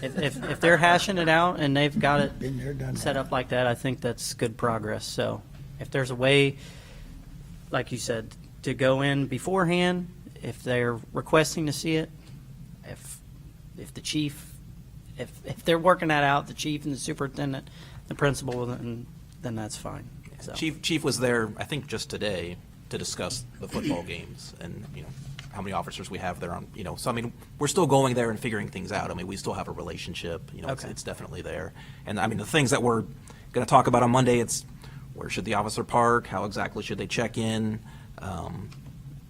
If they're hashing it out and they've got it Been there, done set that. up like that, I think that's good progress. So if there's a way, like you said, to go in beforehand, if they're requesting to see it, if the chief, if they're working that out, the chief and the superintendent, the principal, then that's fine. So. Chief was there, I think, just today to discuss the football games and, how many officers we have there on, so I mean, we're still going there and figuring things out. I mean, we still have a relationship, Okay. it's definitely there. And I mean, the things that we're going to talk about on Monday, it's where should the officer park? How exactly should they check in?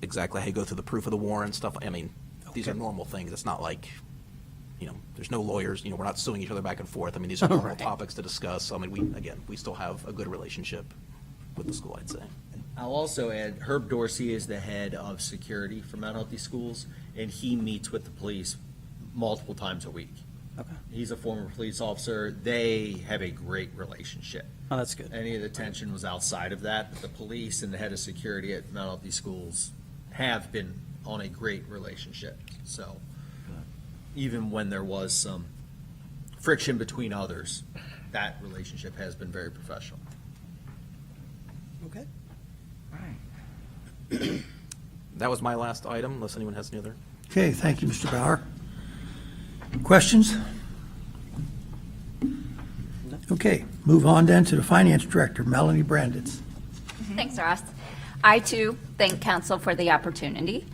Exactly how you go through the proof of the warrant stuff. I mean, these are normal things. It's not like, there's no lawyers, we're not suing each other back and forth. I mean, these are normal Right. topics to discuss. So I mean, we still have a good relationship with the school, I'd say. I'll also add, Herb Dorsey is the head of security for Mount Healthy Schools, and he meets with the police multiple times a week. Okay. He's a former police officer. They have a great relationship. Oh, that's good. Any of the tension was outside of that, but the police and the head of security at Mount Healthy Schools have been on a great relationship. So even when there was some friction between others, that relationship has been very professional. Okay. That was my last item, unless anyone has any other. Okay, thank you, Mr. Bauer. Questions? Okay, move on then to the Finance Director, Melanie Branditz. Thanks, Ross. I, too, thank council for the opportunity.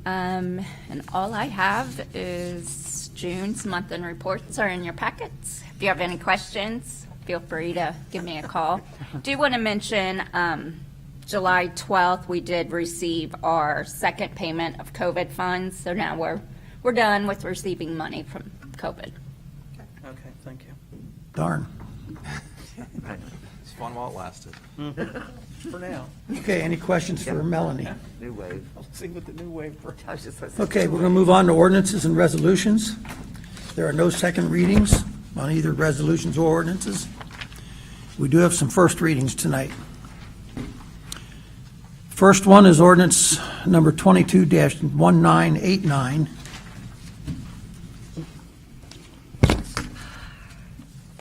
And all I have is June's month-end reports are in your packets. If you have any questions, feel free to give me a call. Do want to mention July 12th, we did receive our second payment of COVID funds. So now we're done with receiving money from COVID. Okay, thank you. Darn. It's fun while it lasted. For now. Okay, any questions for Melanie? New wave. Let's see what the new wave brings. I was just gonna say- Okay, we're going to move on to ordinances and resolutions. There are no second readings on either resolutions or ordinances. We do have some first readings tonight. First one is ordinance number 22-1989.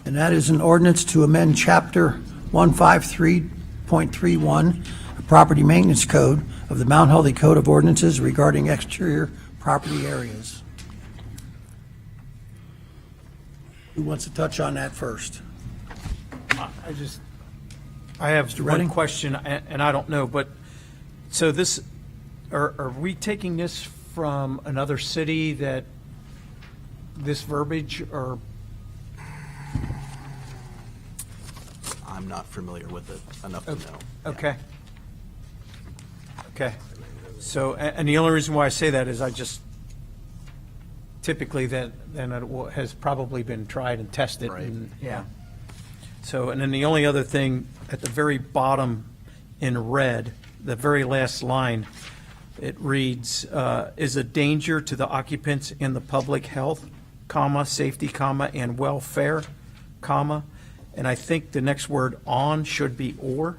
And that is an ordinance to amend Chapter 153.31, the Property Maintenance Code of the Mount Healthy Code of Ordinances regarding exterior property areas. Who wants to touch on that first? I have Mr. one Redding? question, and I don't know, but, so this, are we taking this from another city that this verbiage, or? I'm not familiar with it enough to know. Okay. Okay. So, and the only reason why I say that is I just, typically then it has probably been tried and tested. Right. And, yeah. So, and then the only other thing, at the very bottom in red, the very last line, it reads, is a danger to the occupants and the public health, comma, safety, comma, and welfare, comma. And I think the next word on should be or.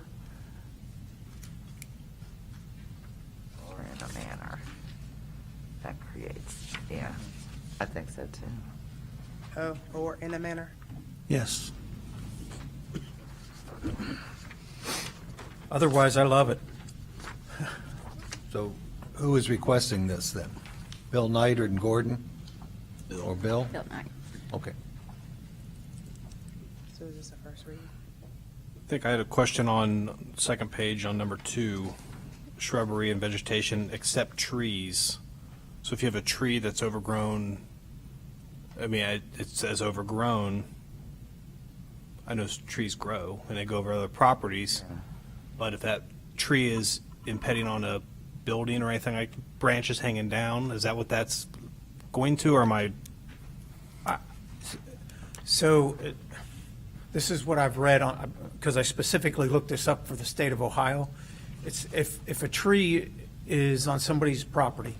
Or in a manner that creates, yeah, I think so too. Oh, or in a manner. Yes. Otherwise, I love it. So who is requesting this then? Bill Knight and Gordon? Or Bill? Bill Knight. Okay. So is this the first reading? I think I had a question on second page on number 2, shrubbery and vegetation except trees. So if you have a tree that's overgrown, I mean, it says overgrown. I know trees grow and they go over other properties, but if that tree is impeding on a building or anything, like branches hanging down, is that what that's going to, or am I? So this is what I've read on, because I specifically looked this up for the state of Ohio. It's if a tree is on somebody's property,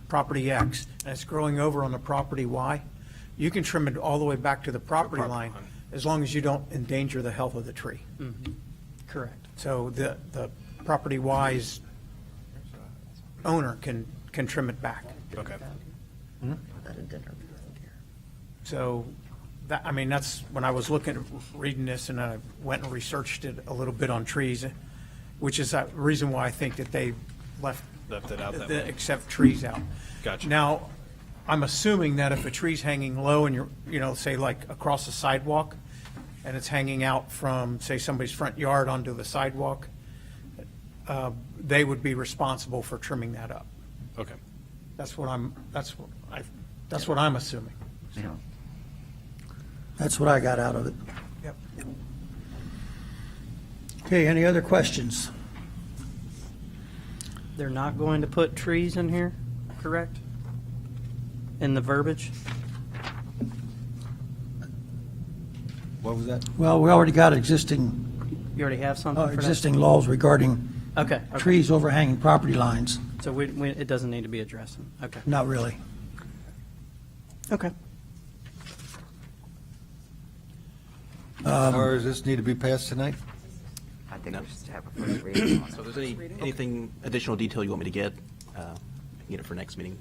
property X, and it's growing over on the property Y, you can trim it all the way back to the property line as long as you don't endanger the health of the tree. Correct. So the property Y's owner can trim it back. Okay. So, that, I mean, that's, when I was reading this, and I went and researched it a little bit on trees, which is the reason why I think that they left it out that the way. except trees out. Gotcha. Now, I'm assuming that if a tree's hanging low and you're, say like across the sidewalk, and it's hanging out from, say, somebody's front yard onto the sidewalk, they would be responsible for trimming that up. Okay. That's what I'm assuming. Yeah. That's what I got out of it. Yep. Okay, any other questions? They're not going to put trees in here, correct? In the verbiage? What was that? Well, we already got existing, You already have something for that? existing laws regarding Okay. trees overhanging property lines. So it doesn't need to be addressed. Okay. Not really. Okay. Or does this need to be passed tonight? I think we should have a first reading on So it. if there's anything additional detail you want me to get, I can get it for next meeting.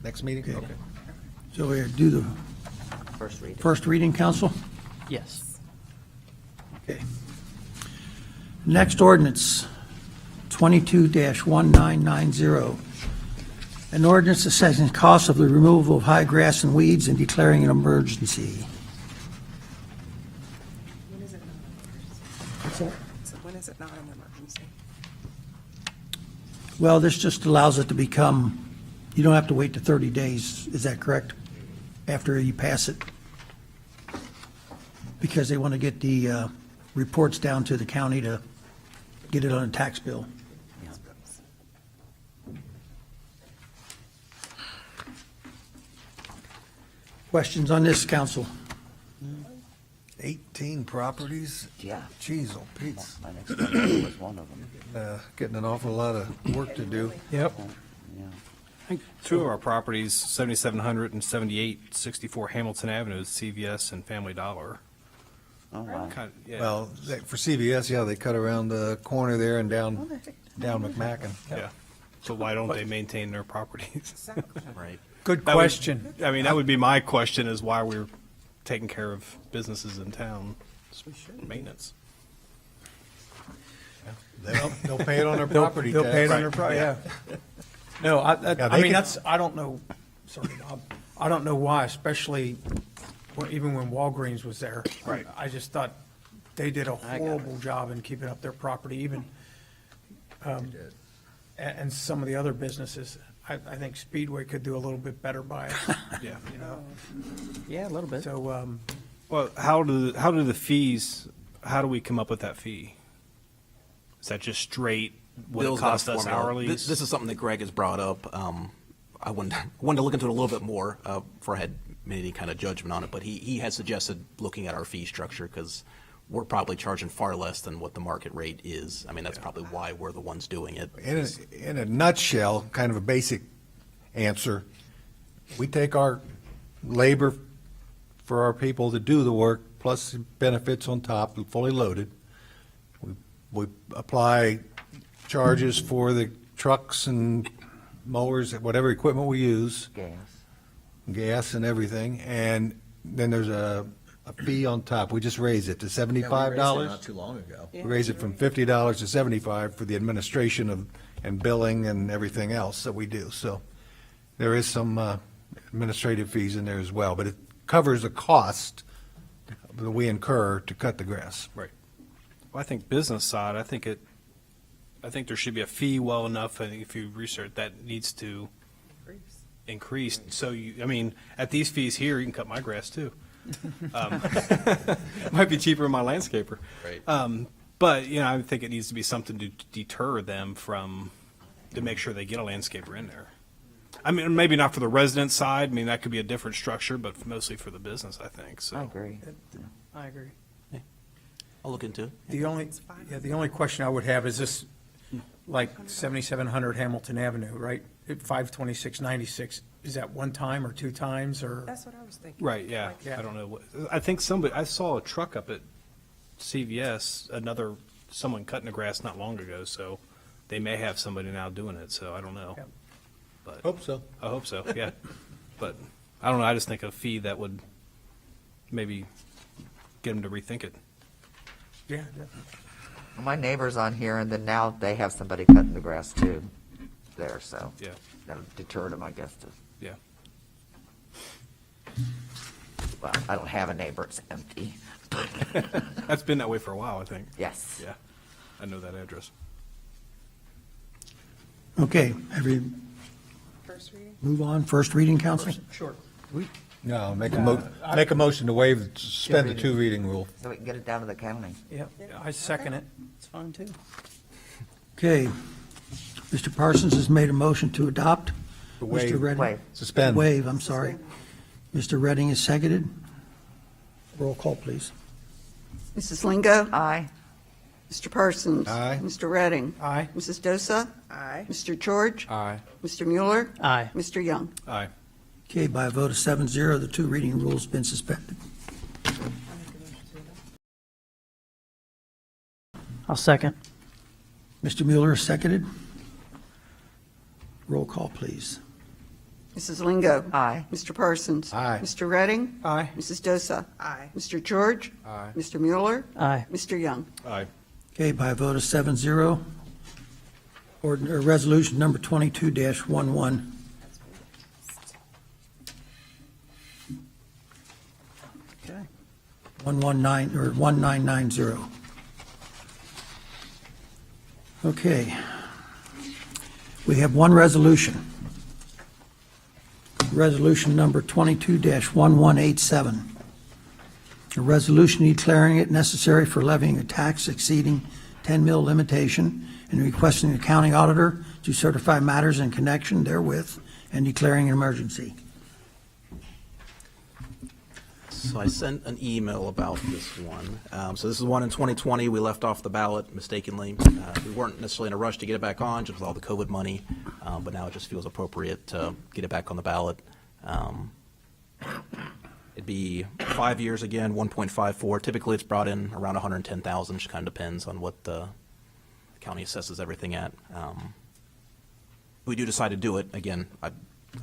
Next meeting? Okay. So we do the First reading. first reading, council? Yes. Okay. Next ordinance, 22-1990. An ordinance assessing costs of the removal of high grass and weeds and declaring an emergency. When is it not an emergency? So when is it not an emergency? Well, this just allows it to become, you don't have to wait to 30 days, is that correct? After you pass it? Because they want to get the reports down to the county to get it on a tax bill. Questions on this, council? 18 properties? Yeah. Jeez, oh Pete's, My next one was one of them. getting an awful lot of work to do. Yep. Yeah. I think 2 of our properties, 7700 and 7864 Hamilton Avenue, is CVS and Family Dollar. Oh, wow. Yeah. Well, for CVS, yeah, they cut around the corner there and down McMacken. Yeah. So why don't they maintain their properties? Right. Good That would- question. I mean, that would be my question, is why we're taking care of businesses in town. Maintenance. They'll pay it on their They'll property they'll tax. pay it on their property, yeah. No, Yeah, I they mean, can- that's, I don't know, sorry, Bob, I don't know why, especially even when Walgreens was there. Right. I just thought they did a horrible job in keeping up their property, even, and some of the other businesses. I think Speedway could do a little bit better by it, Yeah. you know? Yeah, a little bit. So, Well, how do the fees, how do we come up with that fee? Is that just straight what it Bill's got a costs us formula. hourly? This is something that Greg has brought up. I wanted to look into it a little bit more before I had made any kind of judgment on it, but he had suggested looking at our fee structure because we're probably charging far less than what the market rate is. I mean, that's probably why we're the ones doing it. In a nutshell, kind of a basic answer, we take our labor for our people to do the work, plus benefits on top, fully loaded. We apply charges for the trucks and mowers, whatever equipment we use, gas and everything, and then there's a fee on top. We just raise it to Yeah, we raised it $75. not too long ago. We raise it from $50 to $75 for the administration of, and billing and everything else that we do. So there is some administrative fees in there as well, but it covers the cost that we incur to cut the grass. Right. Well, I think business side, I think there should be a fee well enough, I think if you research, that needs to increase. So I mean, at these fees here, you can cut my grass too. Might be cheaper than my landscaper. Right. But, you know, I think it needs to be something to deter them to make sure they get a landscaper in there. I mean, maybe not for the resident side, I mean, that could be a different structure, but mostly for the business, I think, so. I agree. I agree. I'll look into it. the only question I would have is this, like 7700 Hamilton Avenue, right? At 52696, is that one time or two times or? That's what I was thinking. Right, yeah. Yeah. I don't know. I think I saw a truck up at CVS, someone cutting the grass not long ago, so they may have somebody now doing it, so I don't know. Yeah. But Hope so. I hope so, yeah. But I don't know, I just think a fee that would maybe get them to rethink it. Yeah, definitely. My neighbor's on here, and then now they have somebody cutting the grass too there, so. Yeah. That'll deter them, I guess, to, Yeah. well, I don't have a neighbor, it's empty. That's been that way for a while, I think. Yes. Yeah, I know that address. Okay, First reading? move on. First reading, council? Sure. No, make a motion to waive, suspend the two reading rule. So we can get it down to the county. Yep, I second it. It's fine too. Okay. Mr. Parsons has made a motion to adopt. To waive. Mr. Redding. Waive. Suspend. Waive, I'm sorry. Mr. Redding is seconded. Roll call, please. Mrs. Lingo? Aye. Mr. Parsons? Aye. Mr. Redding? Aye. Mrs. Dosa? Aye. Mr. George? Aye. Mr. Mueller? Aye. Mr. Young? Aye. Okay, by a vote of 7-0, the two reading rules have been suspended. I'll second. Mr. Mueller is seconded. Roll call, please. Mrs. Lingo? Aye. Mr. Parsons? Aye. Mr. Redding? Aye. Mrs. Dosa? Aye. Mr. George? Aye. Mr. Mueller? Aye. Mr. Young? Aye. Okay, by a vote of 7-0, resolution number 22-11. Okay. 119, or 1990. Okay. We have one resolution. Resolution number 22-1187. A resolution declaring it necessary for levying a tax exceeding 10 mil limitation and requesting the county auditor to certify matters in connection therewith and declaring an emergency. So I sent an email about this one. So this is one in 2020. We left off the ballot mistakenly. We weren't necessarily in a rush to get it back on, just with all the COVID money, but now it just feels appropriate to get it back on the ballot. It'd be 5 years again, 1.54. Typically, it's brought in around 110,000. Just kind of depends on what the county assesses everything at. We do decide to do it again. I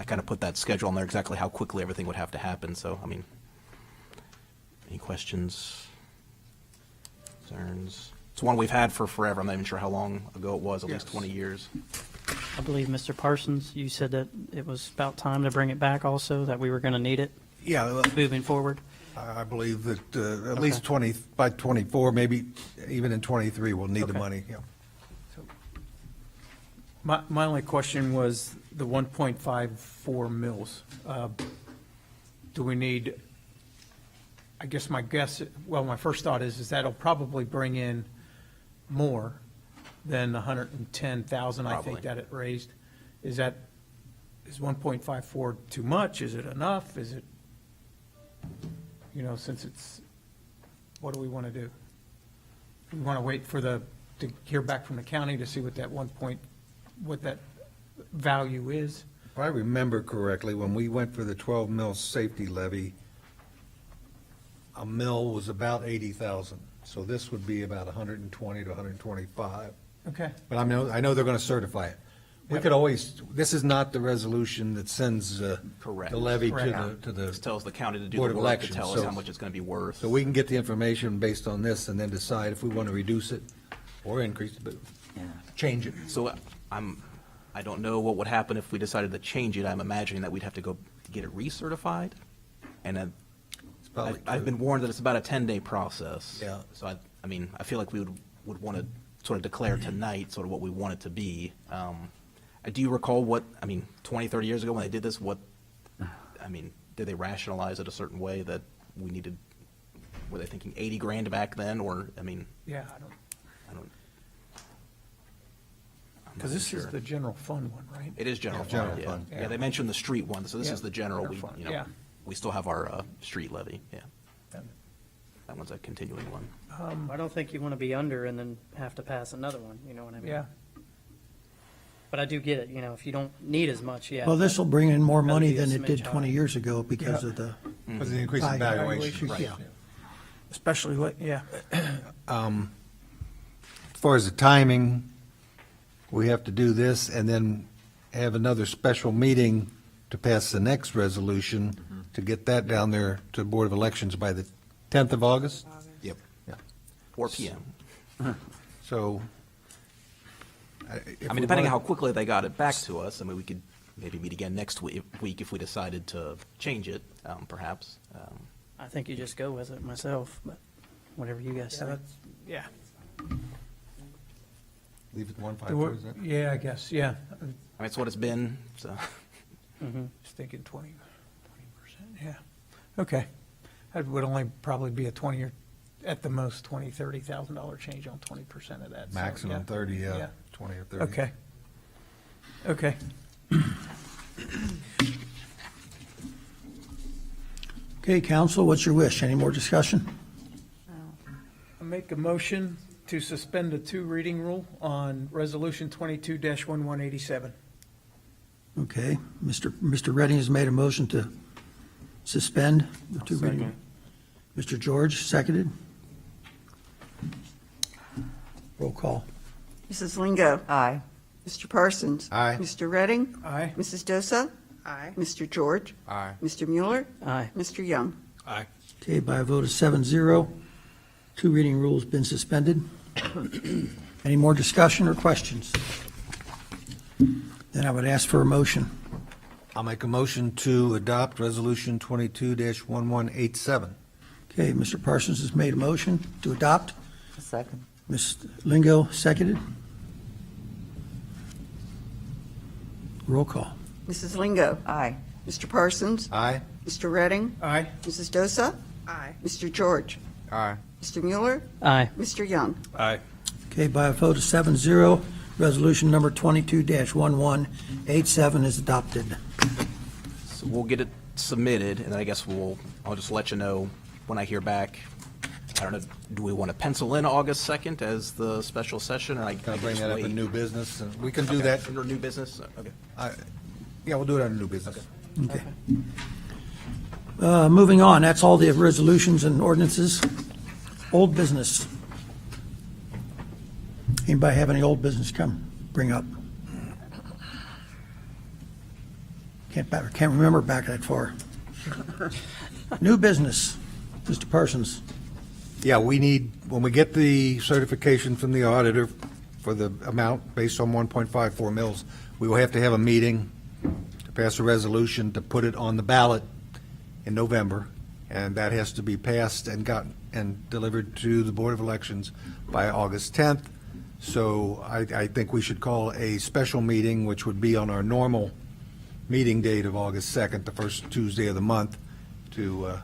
kind of put that schedule on there, exactly how quickly everything would have to happen. So, I mean. Any questions, concerns? It's one we've had for forever. I'm not even sure how long ago it was, at least 20 years. I believe, Mr. Parsons, you said that it was about time to bring it back also, that we were going to need it Yeah, moving forward. I believe that at least 20, by 24, maybe even in 23, we'll need the Okay. money, yeah. My only question was the 1.54 mils. Do we need, I guess my first thought is that'll probably bring in more than the 110,000 I think Probably. that it raised. Is 1.54 too much? Is it enough? Is it, since it's, what do we want to do? We want to wait to hear back from the county to see what that what that value is? If I remember correctly, when we went for the 12 mil safety levy, a mill was about 80,000. So this would be about 120 to 125. Okay. But I know they're going to certify it. We could always, this is not the resolution that sends Correct. the levy Correct. to the This tells the county to do Board the of work, to Elections. tell us So- how much it's going to be worth. So we can get the information based on this and then decide if we want to reduce it or increase it, but change it. So I don't know what would happen if we decided to change it. I'm imagining that we'd have to go get it recertified. And then It's probably I've true. been warned that it's about a 10-day process. Yeah. So I feel like we would want to sort of declare tonight sort of what we want it to be. Do you recall 20, 30 years ago when they did this, did they rationalize it a certain way that we needed, were they thinking 80 grand back then, or, Yeah, I don't, I don't. I'm because not this is sure. the general fund one, right? It is general Yeah, general fund, yeah. fund. Yeah, they mentioned the street one, so this Yeah, is the general, general fund, you know, yeah. we still have our street levy, yeah. That one's a continuing one. I don't think you want to be under and then have to pass another one, you know what I mean? Yeah. But I do get it, if you don't need as much, yeah. Well, this will bring in more Rather money be a than it did smidge 20 higher. years ago because Yeah. of the Because of the increase in valuation. valuation. Yeah. Especially, yeah. As far as the timing, we have to do this and then have another special meeting to pass the next resolution to get that down there to the Board of Elections by the 10th of August. Yep. Yeah. 4 PM. So. Depending on how quickly they got it back to us, we could maybe meet again next week if we decided to change it, perhaps. I think you just go with it myself, but whatever you guys Yeah, think. yeah. Leave it 154, is that? Yeah, I guess, yeah. It's what it's been, so. Just thinking 20%, yeah. Okay. That would only probably be a 20 or, at the most, $20,000-$30,000 change on 20% of that. so, Maximum yeah. 30, Yeah. yeah, 20 or 30. Okay. Okay. Okay, council, what's your wish? Any more discussion? I make a motion to suspend the 2 reading rule on Resolution 22-1187. Okay, Mr. Redding has made a motion to suspend the 2 reading. Mr. George, seconded. Roll call. Mrs. Lingo. Aye. Mr. Parsons. Aye. Mr. Redding. Aye. Mrs. Dosa. Aye. Mr. George. Aye. Mr. Mueller. Aye. Mr. Young. Aye. Okay, by a vote of 7-0, 2 reading rule has been suspended. Any more discussion or questions? Then I would ask for a motion. I'll make a motion to adopt Resolution 22-1187. Okay, Mr. Parsons has made a motion to adopt. A second. Ms. Lingo, seconded. Roll call. Mrs. Lingo. Aye. Mr. Parsons. Aye. Mr. Redding. Aye. Mrs. Dosa. Aye. Mr. George. Aye. Mr. Mueller. Aye. Mr. Young. Aye. Okay, by a vote of 7-0, resolution number 22-1187 is adopted. So we'll get it submitted, and then I guess I'll just let you know when I hear back. I don't know, do we want to pencil in August 2nd as the special session, or I Can I bring just that up wait? in new business? And we can do Okay, that. Under new business? Okay. Yeah, we'll do it under new business. Okay. Moving on, that's all the resolutions and ordinances. Old business. Anybody have any old business bring up? Can't remember back that far. New business, Mr. Parsons. Yeah, we need, when we get the certification from the auditor for the amount based on 1.54 mils, we will have to have a meeting to pass a resolution to put it on the ballot in November, and that has to be passed and delivered to the Board of Elections by August 10th, So I think we should call a special meeting, which would be on our normal meeting date of August 2nd, the first Tuesday of the month, to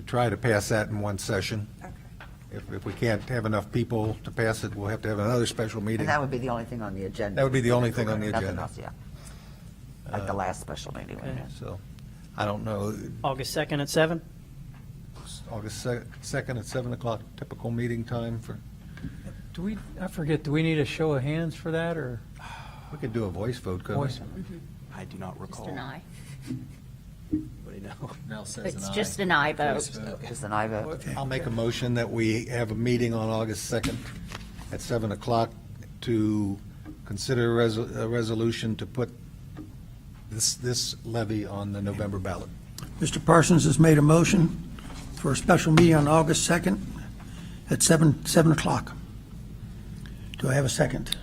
try to pass that in one session. Okay. If we can't have enough people to pass it, we'll have to have another special meeting. And that would be the only thing on the agenda. That would be the only thing on the Nothing agenda. else, yeah. Like the last special meeting we had. So, I don't know, August 2nd at 7? August 2nd at 7 o'clock, typical meeting time for, I forget, do we need a show of hands for that, or? we could do a voice vote, couldn't we? Voice? I do not recall. Just an aye. Anybody know? Mel says an It's aye. just an aye vote. Just an aye vote. I'll make a motion that we have a meeting on August 2nd at 7 o'clock to consider a resolution to put this levy on the November ballot. Mr. Parsons has made a motion for a special meeting on August 2nd at 7 o'clock. Do I have a second?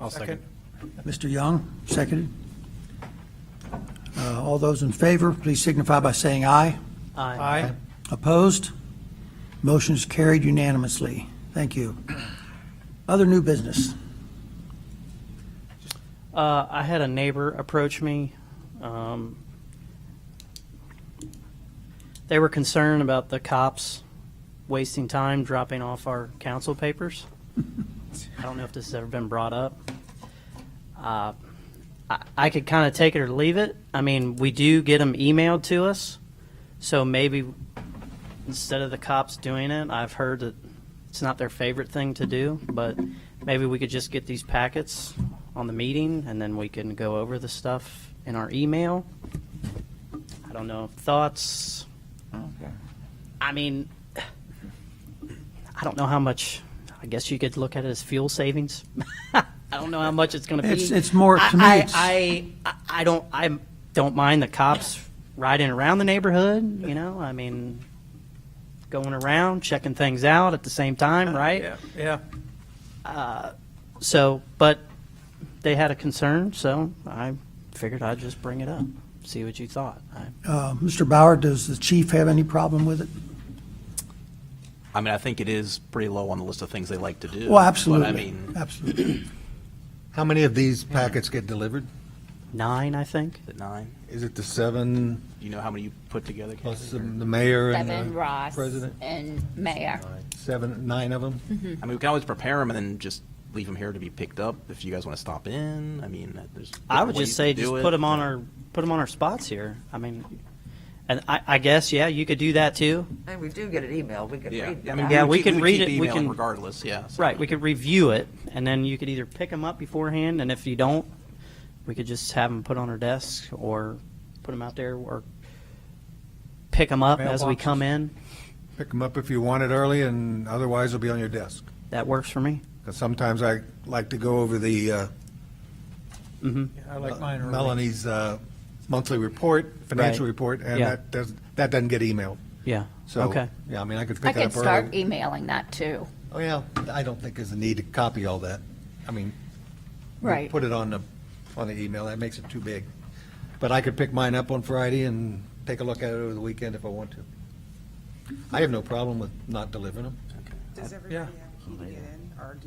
I'll second. Mr. Young, seconded. All those in favor, please signify by saying aye. Aye. Opposed? Motion is carried unanimously. Thank you. Other new business. I had a neighbor approach me. They were concerned about the cops wasting time dropping off our council papers. I don't know if this has ever been brought up. I could kind of take it or leave it. I mean, we do get them emailed to us, so maybe instead of the cops doing it, I've heard that it's not their favorite thing to do, but maybe we could just get these packets on the meeting, and then we can go over the stuff in our email. I don't know. Thoughts? Okay. I mean, I don't know how much. I guess you could look at it as fuel savings. I don't know how much it's going to be. It's more, to me, it's. I don't mind the cops riding around the neighborhood. You know, I mean, going around checking things out at the same time, right? Yeah. So, but they had a concern, so I figured I'd just bring it up, see what you thought. Mr. Bauer, does the chief have any problem with it? I mean, I think it is pretty low on the list of things they like to do. Well, absolutely. But I mean, Absolutely. How many of these packets get delivered? 9, I think. is it 9? Is it the 7 Do you know how many you put together? plus Kathy? the mayor and Seven, the Ross, president? and Mayor. 9 of them? I mean, we can always prepare them and then just leave them here to be picked up if you guys want to stop in. I mean, there's. I would different ways just say to just do put it. them on our spots here. I mean, and I guess you could do that too. And we do get an email, we could Yeah, read I mean, that. Yeah, we keep- can read keep it, we emailing can- regardless. Yeah. so- Right, we could review it, and then you could either pick them up beforehand, and if you don't, we could just have them put on our desk or put them out there or pick them up as we come in. Pick them up if you want it early, and otherwise they'll be on your desk. That works for me. Because sometimes I like to go over the I like mine early. Melanie's monthly report, financial Right. report, and Yeah. that doesn't get emailed. Yeah. So, Okay. yeah, I mean, I could I pick it could up start early. emailing that too. Oh, yeah, I don't think there's a need to copy all that. I mean, we Right. put it on the email, that makes it too big. But I could pick mine up on Friday and take a look at it over the weekend if I want to. I have no problem with not delivering them. Does everybody Yeah. have a key to get in, or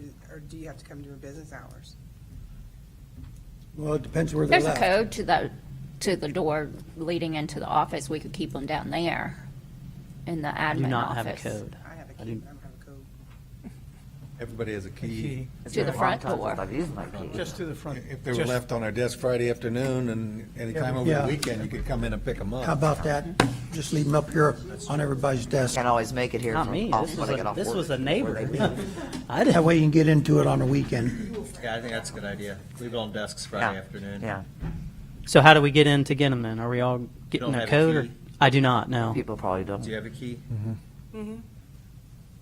do you have to come during business hours? Well, it depends where they're There's a left. code to the door leading into the office. We could keep them down there in the I do admin not have a office. code. I have a I key, do- but I don't have a code. Everybody has a key. It's To been the a long front time door. since I've used my key. Just to the front. If they were Just- left on our desk Friday afternoon and anytime over Yeah. the weekend, you could come in and pick them up. How about that? Just leave them up here on everybody's desk. Can't always make it here Not from me. off This when I get off was work. a neighbor. Where they be. I That didn't. way you can get into it on the weekend. Yeah, I think that's a good idea. Leave it on desks Friday Yeah, afternoon. yeah. So how do we get in to get them then? Are we all getting don't a have a code? Or key? I do not. No. People probably don't. Do you have a key? Mm-hmm.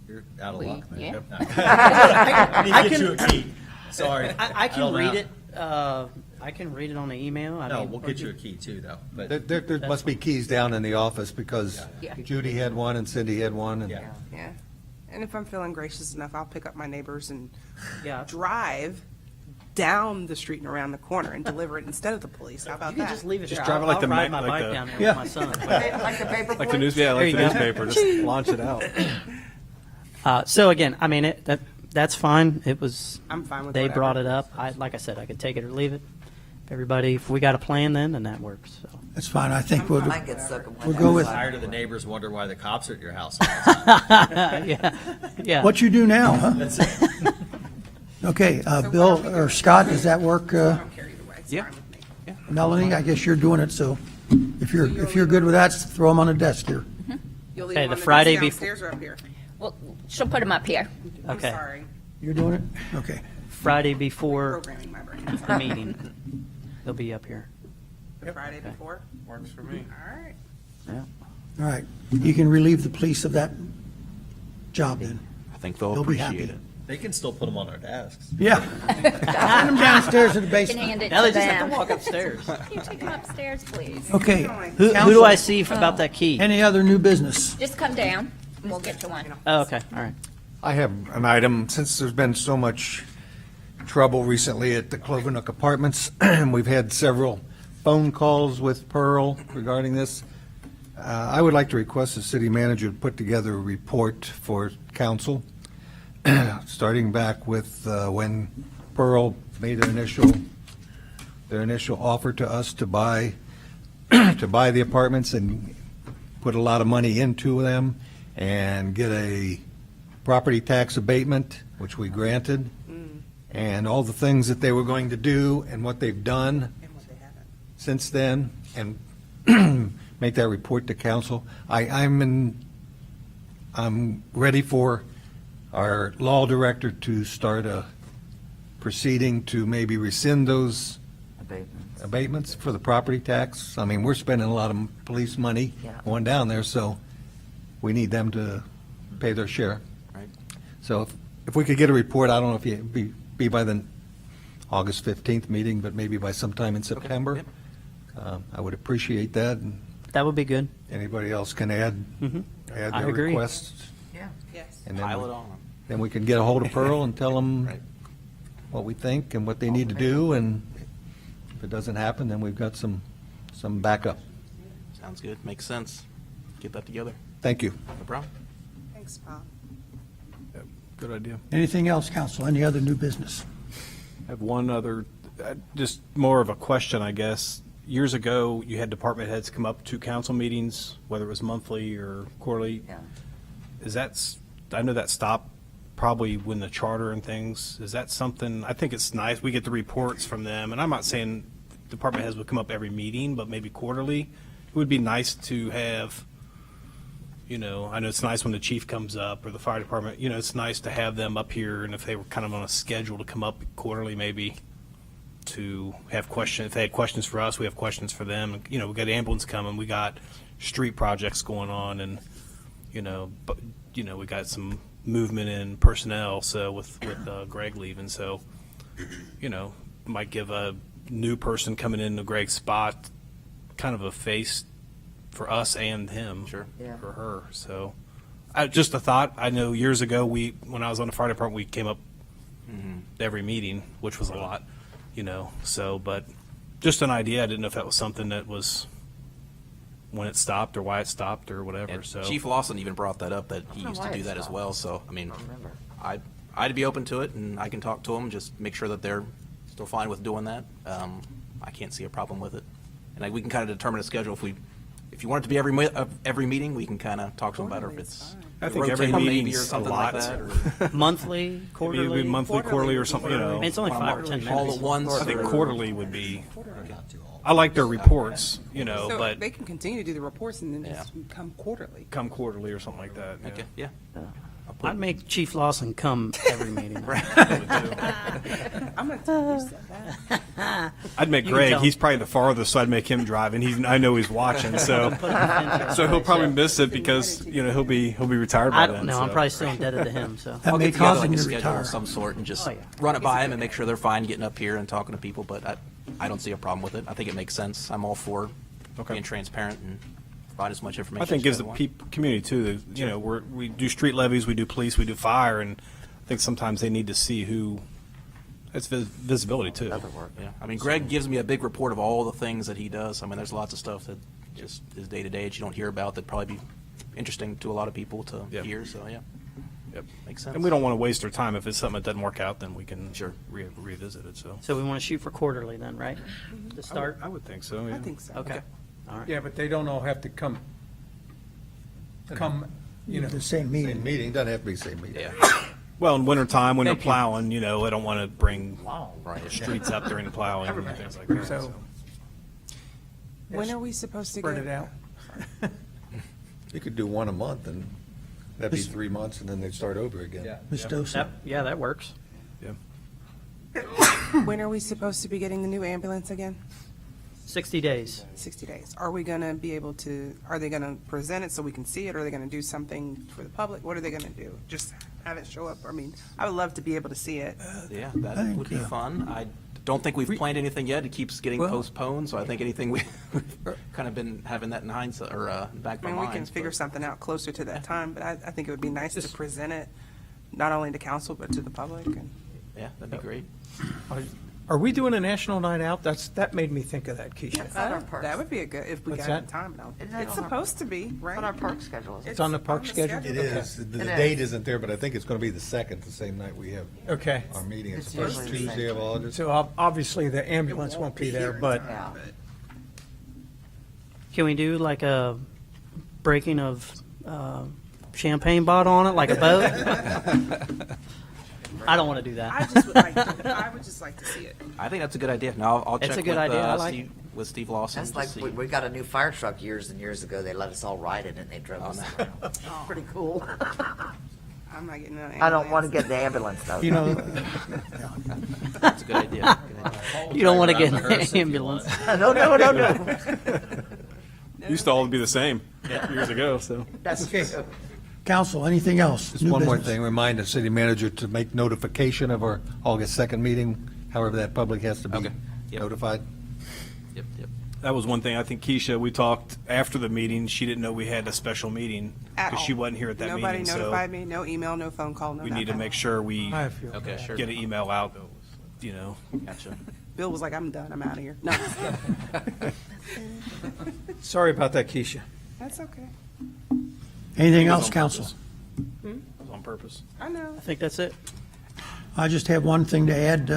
You're out of We- luck, man. yeah. I need I to get can- you a key. Sorry. I can don't know read how- it. I can read it on the email. I No, mean, we'll get you a key too, though. But There must be keys down in the office because Yeah. Judy had one and Cindy had one. And yeah. Yeah. And if I'm feeling gracious enough, I'll pick up my neighbors and Yeah. drive down the street and around the corner and deliver it instead of the police. How about You can that? just leave it Just there. drive it I'll, like I'll the ride ma- my like bike the- down there Yeah. with my son. Like the paper Like the plates? news, yeah, There like you the go. newspaper, just launch it out. So again, I mean, that That's fine. It was, I'm fine with they whatever. brought it up. Like I said, I could take it or leave it. If we got a plan then that works, so. That's fine. I think we'll, I get stuck in one we'll go with, Tired of the neighbors wonder why the cops are at your house. Yeah. what you do now, huh? Okay, Bill, or Scott, does that work? I don't care either way. It's Yeah. fine with me. Melanie, I guess you're doing it, so if you're good with that, throw them on the desk here. You'll leave Okay, them the on Friday desk before- downstairs or up here? Well, she'll put them up here. I'm Okay. sorry. You're doing it? Okay. Friday before Programming my brain. the meeting, they'll be up here. The Friday before? Works for me. All right. All right. You can relieve the police of that job then. I think they'll They'll be appreciate happy. it. They can still put them on our desks. Yeah. Send them downstairs to the You can basement. hand it Now to they just have them. to walk upstairs. Can you take them upstairs, please? Okay. Who do Council, I see about that key? Any other new business? Just come down, and we'll get to one. Oh, okay, all right. I have an item, since there's been so much trouble recently at the Clovernook Apartments, and we've had several phone calls with Pearl regarding this. I would like to request the city manager to put together a report for council, starting back with when Pearl made their initial offer to us to buy the apartments and put a lot of money into them and get a property tax abatement, which we granted, and all the things that they were going to do and what they've done And what they haven't. since then, and make that report to council. I'm ready for our law director to start a proceeding to maybe rescind those Abatements. abatements for the property tax. I mean, we're spending a lot of police money Yeah. going down there, so we need them to pay their share. Right. So if we could get a report, I don't know if it'd be by the August 15th meeting, but maybe by sometime in September. yep. I would appreciate that, and That would be good. anybody else can add I their agree. requests. Yeah. Yes. And Pile then, it on. then we can get a hold of Pearl and tell them Right. what we think and what they need to do, and if it doesn't happen, then we've got some backup. Sounds good. Makes sense. Get that together. Thank you. No problem. Thanks, Bob. Good idea. Anything else, council? Any other new business? I have one other, just more of a question, I guess. Years ago, you had department heads come up to council meetings, whether it was monthly or quarterly. Yeah. Is that, I know that stopped probably when the charter and things, is that something, I think it's nice, we get the reports from them, and I'm not saying department heads would come up every meeting, but maybe quarterly. It would be nice to have, I know it's nice when the chief comes up or the fire department, it's nice to have them up here, and if they were kind of on a schedule to come up quarterly, maybe to have questions, if they had questions for us, we have questions for them. We got ambulance coming, we got street projects going on, and, but, we got some movement in personnel, so with Greg leaving, so, might give a new person coming into Greg's spot kind of a face for us and him. Sure. Yeah. Or her, so. Just a thought, I know years ago, when I was on the fire department, we came up every meeting, which was a lot, so, but just an idea, I didn't know if that was something that was when it stopped or why it stopped or whatever, And so. Chief Lawson even brought that up, that he know used to why do it that as stopped. well, so, I mean, I don't remember. I'd be open to it, and I can talk to them, just make sure that they're still fine with doing that. I can't see a problem with it. And we can kind of determine a schedule. If you want it to be every meeting, we can kind of talk to them about it if it's I think every rotating maybe meeting's or a something lot. like that. Or Monthly, Maybe quarterly? it'd be monthly, quarterly, or something, I mean, it's only 5 or 10 minutes. all at once. I think or- quarterly would be, I like their reports, So but they can continue to do the reports and then just come quarterly. come quarterly or something like that. yeah. Okay, yeah. I'd make Chief Lawson come every meeting. I'm going to tell you said that. I'd make You can Greg, tell. he's probably the farthest, so I'd make him drive, and I know he's watching, so he'll probably miss it because, he'll be retired by I then. don't know, I'm so. probably still indebted to him, so. That I'll may get together cause like him a to schedule retire. of some sort and just Oh, yeah. run it by them and make sure they're fine getting up here and talking to people, but I don't see a problem with it. I think it makes sense. I'm all for being transparent and provide as much information. I think it gives as you the guys want. community too, we do street levies, we do police, we do fire, and I think sometimes they need to see who, it's visibility too. Other work. Yeah, I mean, Greg gives me a big report of all the things that he does. I mean, there's lots of stuff that just is day to day that you don't hear about that'd probably be interesting to a lot of people to Yeah. hear, so yeah. Yep. Makes sense. And we don't want to waste our time. If it's something that doesn't work out, then we can Sure. revisit it, so. So we want to shoot for quarterly then, right? To start? I would think so, yeah. I think so. Okay. All right. Yeah, but they don't all have to come, you know. The same Same meeting. meeting, doesn't have to be same meeting. Yeah. Well, in wintertime, when they're Thank you. plowing, you know, I don't want to bring Right. streets up during plowing and things like that, So- so. When are we supposed to Spread get? it out. You could do one a month, and that'd be 3 months, and then they'd start over again. Ms. Dosa? That works. Yeah. When are we supposed to be getting the new ambulance again? 60 days. 60 days. Are we going to be able to, are they going to present it so we can see it? Are they going to do something for the public? What are they going to do? Just have it show up? I mean, I would love to be able to see it. Yeah, that would be fun. I don't think we've planned anything yet. It keeps getting Well- postponed, so I think anything we've kind of been having that in hindsight, or back of I our mean, we can minds. figure but- something out closer to that time, but I think it would be nice to present it, not only to council, but to the public. And Yeah, that'd be great. Are we doing a national night out? that made me think of that, Keisha. That would be a good, if we What's got that? the time. Now. Isn't that It's on our- supposed to be, right? On our park schedule. It's on the park schedule? It is. The date isn't there, but I think it's going to be the second, the same night we have Okay. our meeting. It's It's the first usually the Tuesday of August. So obviously, the ambulance won't be there, but Yeah. Can we do like a breaking of champagne bottle on it, like a boat? I don't want to do that. I would just like to see it. I think that's a good idea. Now, I'll It's check a good with, idea. I like Steve, with Steve Lawson. That's to like, see. we got a new fire truck years and years ago. They let us all ride it and they drove us around. Pretty cool. I'm not getting an I don't want to ambulance. get in the ambulance though. You know, That's a good idea. Good idea. You don't want to get in an ambulance. No. Used to all be the same years ago, so. That's Okay. true. council, anything else? Just New one more business? thing, remind the city manager to make notification of our August 2nd meeting, however that public has to be Okay. Yep. notified. Yep, yep. That was one thing. I think Keisha, we talked after the meeting. She didn't know we had a special meeting At because she all. wasn't here at that Nobody meeting. notified So me, no email, no phone call, no we need to nothing. make sure we I feel Okay, sure. get an email out, you know. Gotcha. Bill was like, I'm done, I'm out of here. No, Sorry about that, Keisha. that's okay. Anything else, council? It was on purpose. I know. I think that's it. I just have one thing to add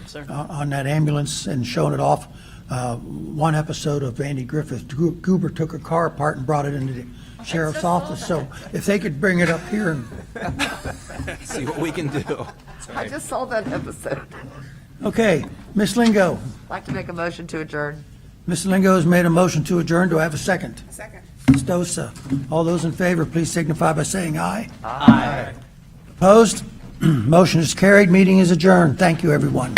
Sir. on that ambulance and showing it off. One episode of Andy Griffith, Goober took a car apart and brought it into the sheriff's office. So if they could bring it up here and, See what we can do. I just saw that episode. okay, Ms. Lingo. I'd like to make a motion to adjourn. Ms. Lingo has made a motion to adjourn. Do I have a second? Second. Ms. Dosa. All those in favor, please signify by saying aye. Aye. Opposed? Motion is carried. Meeting is adjourned. Thank you, everyone.